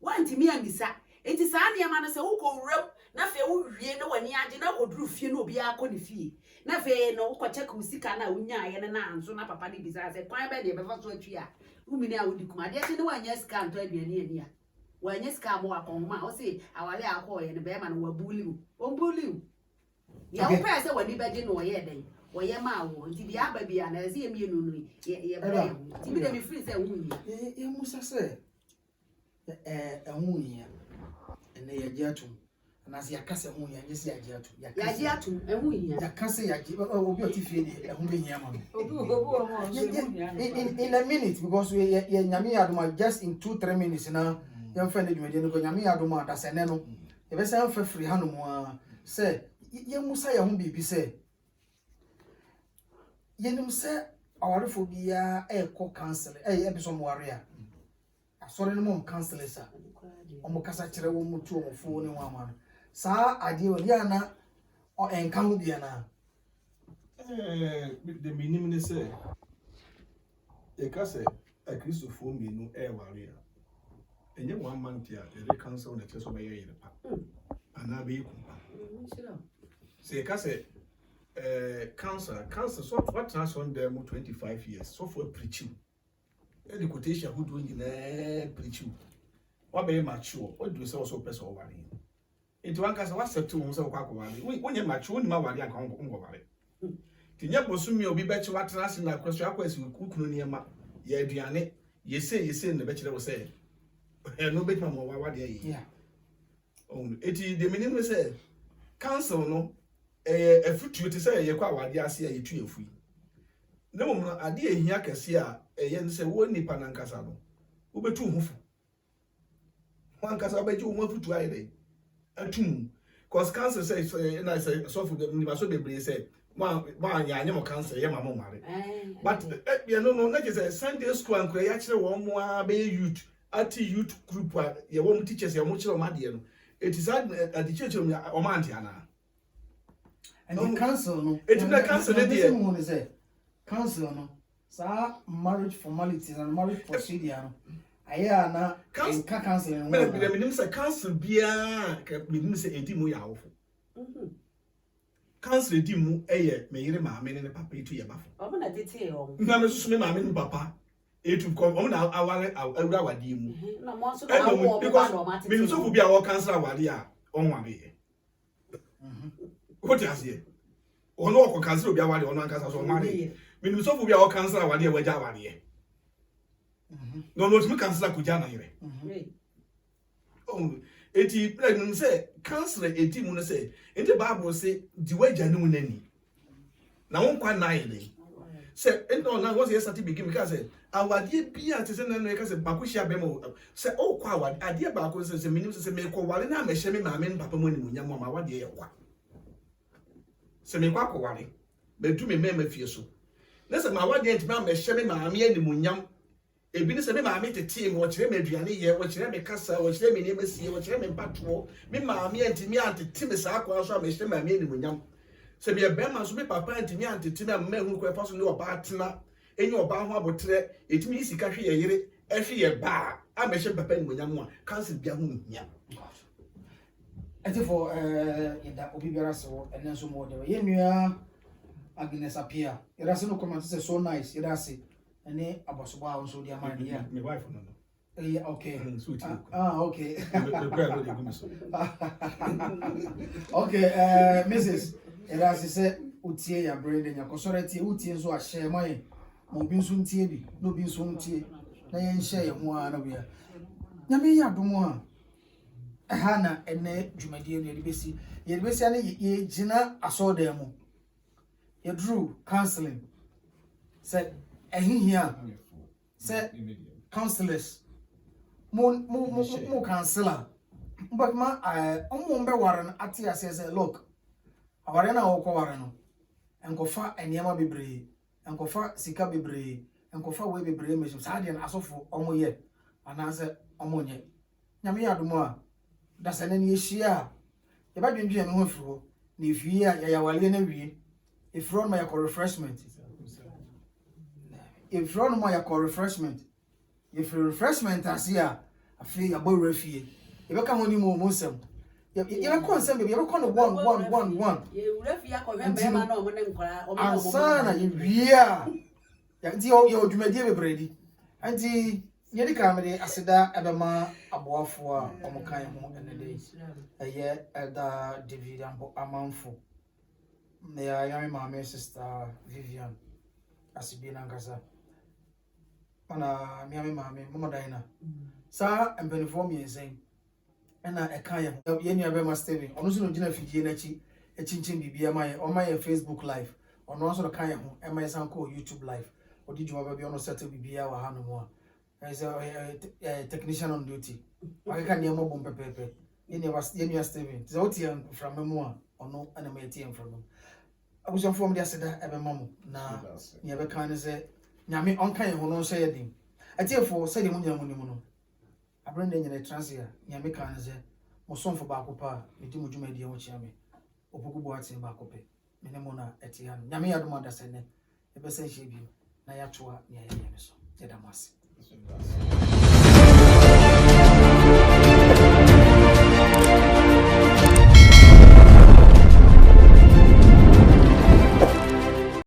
wanti mi amisa enti sa ne ma no se wo ko wrem na fe wo wie na wani age na oduru fie na obi akọ ne fie na fe no ko check wo sika na wonya ye na anzo na papa ne bisa se kwan be de be fa so atwi a wo mi na wo di kuma de se ne wanya sika nto aduane ani a wanya sika mo akọnma o se awale akọ ye ne be ma no wabuli o mbuli ya wo pese wani beje no ye den wo ye ma wo nti bi aba bia na se emi enu nu ye bra nti bi de mi free se wo yi ye musa se ehun ya ene ye je atum na se yakase hun ya yesi ya je atum ya je atum ehun yi yakase ya je obi otifie ni ehun be hia ma obi o in a minute because we ye nyame adoma just in 2-3 minutes na yam fa ne dwede no nyame adoma da se ne no ye be se fa free hanu mo a se ye musa ya hun bibi se ye nim se awarefo bia ekọ cancel ebiso mo ware a asore no mo cancel sa omo kasa kire wo mutu omo fo ne wa ma sa ade o ya na o enka ho bia na the minimum ne say e ka say a Christopher mienu ware a enye 1 month ya e cancel na cheso be ye pa ana be kumpa say ka say cancer so what transform them 25 years so for preaching the quotation who do in preaching what be mature what do so so person worry into one cancer what set to one so kwa worry when you mature ni ma worry an kan ko worry tinya bosumi obi be che what trans na kwaso akwasi kukunu ne ma ye aduane ye say ne be kire wo say no be ma mo wa de yi yeah on eti the minimum say cancer no futu te say ye kwa wade ase ya yetu efu na mom no ade ehia kase a ye nse wo nipa na nkasa no wo betu hufu wan kasa beji wo futu ayi dey atum cause cancer say na say so for the nipa so bebre say ma anya anya mo cancer ye ma mo mare but you know na say Sunday school an kura ya kire wo mo a be youth at youth group ye wo teachers ye mo kire o ma de no it is at the church o ma anti ana and the council no it is the council there council no sa marriage formalities and marriage procedure no aya na ka council no me nim say council bia me nim say edi mu ya awofo council edi mu me yire maame ne papa etu ye bafo omo na tete o na me susu me maame ne papa etu ko omo na awale awura wade mu na mo so na wo because me nim so fu bia wo council awale a onware what is here? Ono ko cancel obi awade ono ankasa so mare. Minu so obi awo cancel awade e waja awade. No no timi cancel akuja na yire. Oh, eti no say cancel eti mu no say enti Bible say di waja no nani. Na won kwa na yire. Say enti na was yesterday begin because say awade bia te say na no say bakohia be mo say o kwa awade ade ba ko say minim say me ko wale na me hye me maame ne papa mo ni munya mo ma awade ye kwa. Se me kwa ware be du me mema fie so na se ma wade enti ma me hye me maame animunyam ebi ne se me maame tete me wo kire me aduane ye wo kire me kasa wo kire me ne masie wo kire me mpato me maame enti me antete me sa kwa so a me hye maame animunyam se me be ma so me papa enti me antete me ma hu ko fa so ne oba atena enyi oba ho abotre etimi sika hwe ye yire ehwe ye ba a me hye papa ni monyam a council bia ho nhia for yɛda obi biara so ɛnɛ nso mu ɔde yɛ nua Agnes Apia yɛda se no comment say so nice yɛda se ɛne abosoba a nso di ama ne ya my wife no okay okay okay Mrs. yɛda se sɛ utie ya brand nya kosore tie utie nso ahye mai mo bi nso ntie bi no bi nso ntie na yɛn hyɛ yɛn ho a na bia nyame yɛ adomo a aha na ene dwumadie no yɛde besi ane yɛgyina asɔɔdan mu yɛduru counseling sɛ ɛhihia sɛ counselors mo counselor but ma ɔmo mbe ware no ate ase sɛ look aware na wɔkɔ ware no enkofa eniema bebree enkofa sika bebree enkofa we bebree mehim saa de na asofo ɔmo yɛ anaasɛ ɔmo nyɛ nyame yɛ adomo a dasane ne yɛhyia a yɛbadwendwe no ho afiro na efie a yɛyawale na wie efiro no ma yɛkɔ refreshment efiro no ma yɛkɔ refreshment efiro refreshment ase a afei yɛbɔ refie yɛbɛka ho ni mo nsɛm yɛbɛkɔ nsɛm baabi yɛbɛkɔ no one refie akɔhwɛ bɛma na ɔmo ne nkora ɔmo ansana yɛwie a yɛnti yɛ dwumadie bebree di anti yɛde kamere aseda ɛbɛma aboafo a ɔmo kan ho ɛnede ɛyɛ ɛda David Amanfo na yɛayame maame sister Vivian asibi nankasa ana miame maame mama Diana saa mpanifo miensen ɛna ɛka yɛ ho yɛnua bɛma Steven ɔno nso no gyina fidie n'akyi ɛkyinkyin bibia ma yɛ ɔma yɛ Facebook live ɔno nso no ka yɛ ho ɛma yɛ san kɔ YouTube live ɔdi dwuma baabi ɔno settle bibia wɔ ha no mu a ɛsɛ technician on duty akeka nneɛma bom pɛpɛpɛ yɛnua Steven sɛ wotie mframa mu a ɔno ɛna ma yɛtie mframa mu abusuafoɔ de aseda ɛbɛma mo na ne yɛbɛka ne sɛ nyame ɔnka yɛ ho no nhyɛ yɛ den atiefo sɛdeɛ mo nyina mo nim no abrɛ ne nyina transi a nyame ka ne sɛ mo somfo baako pa medi mo dwuma die ho kyia me opoku bo ate baako pɛ me ne mo na ɛte ha no nyame yɛadom adasɛ ne yɛbɛsɛ hyɛ bio na yɛatoa ne yɛyɛ me so yɛda mo ase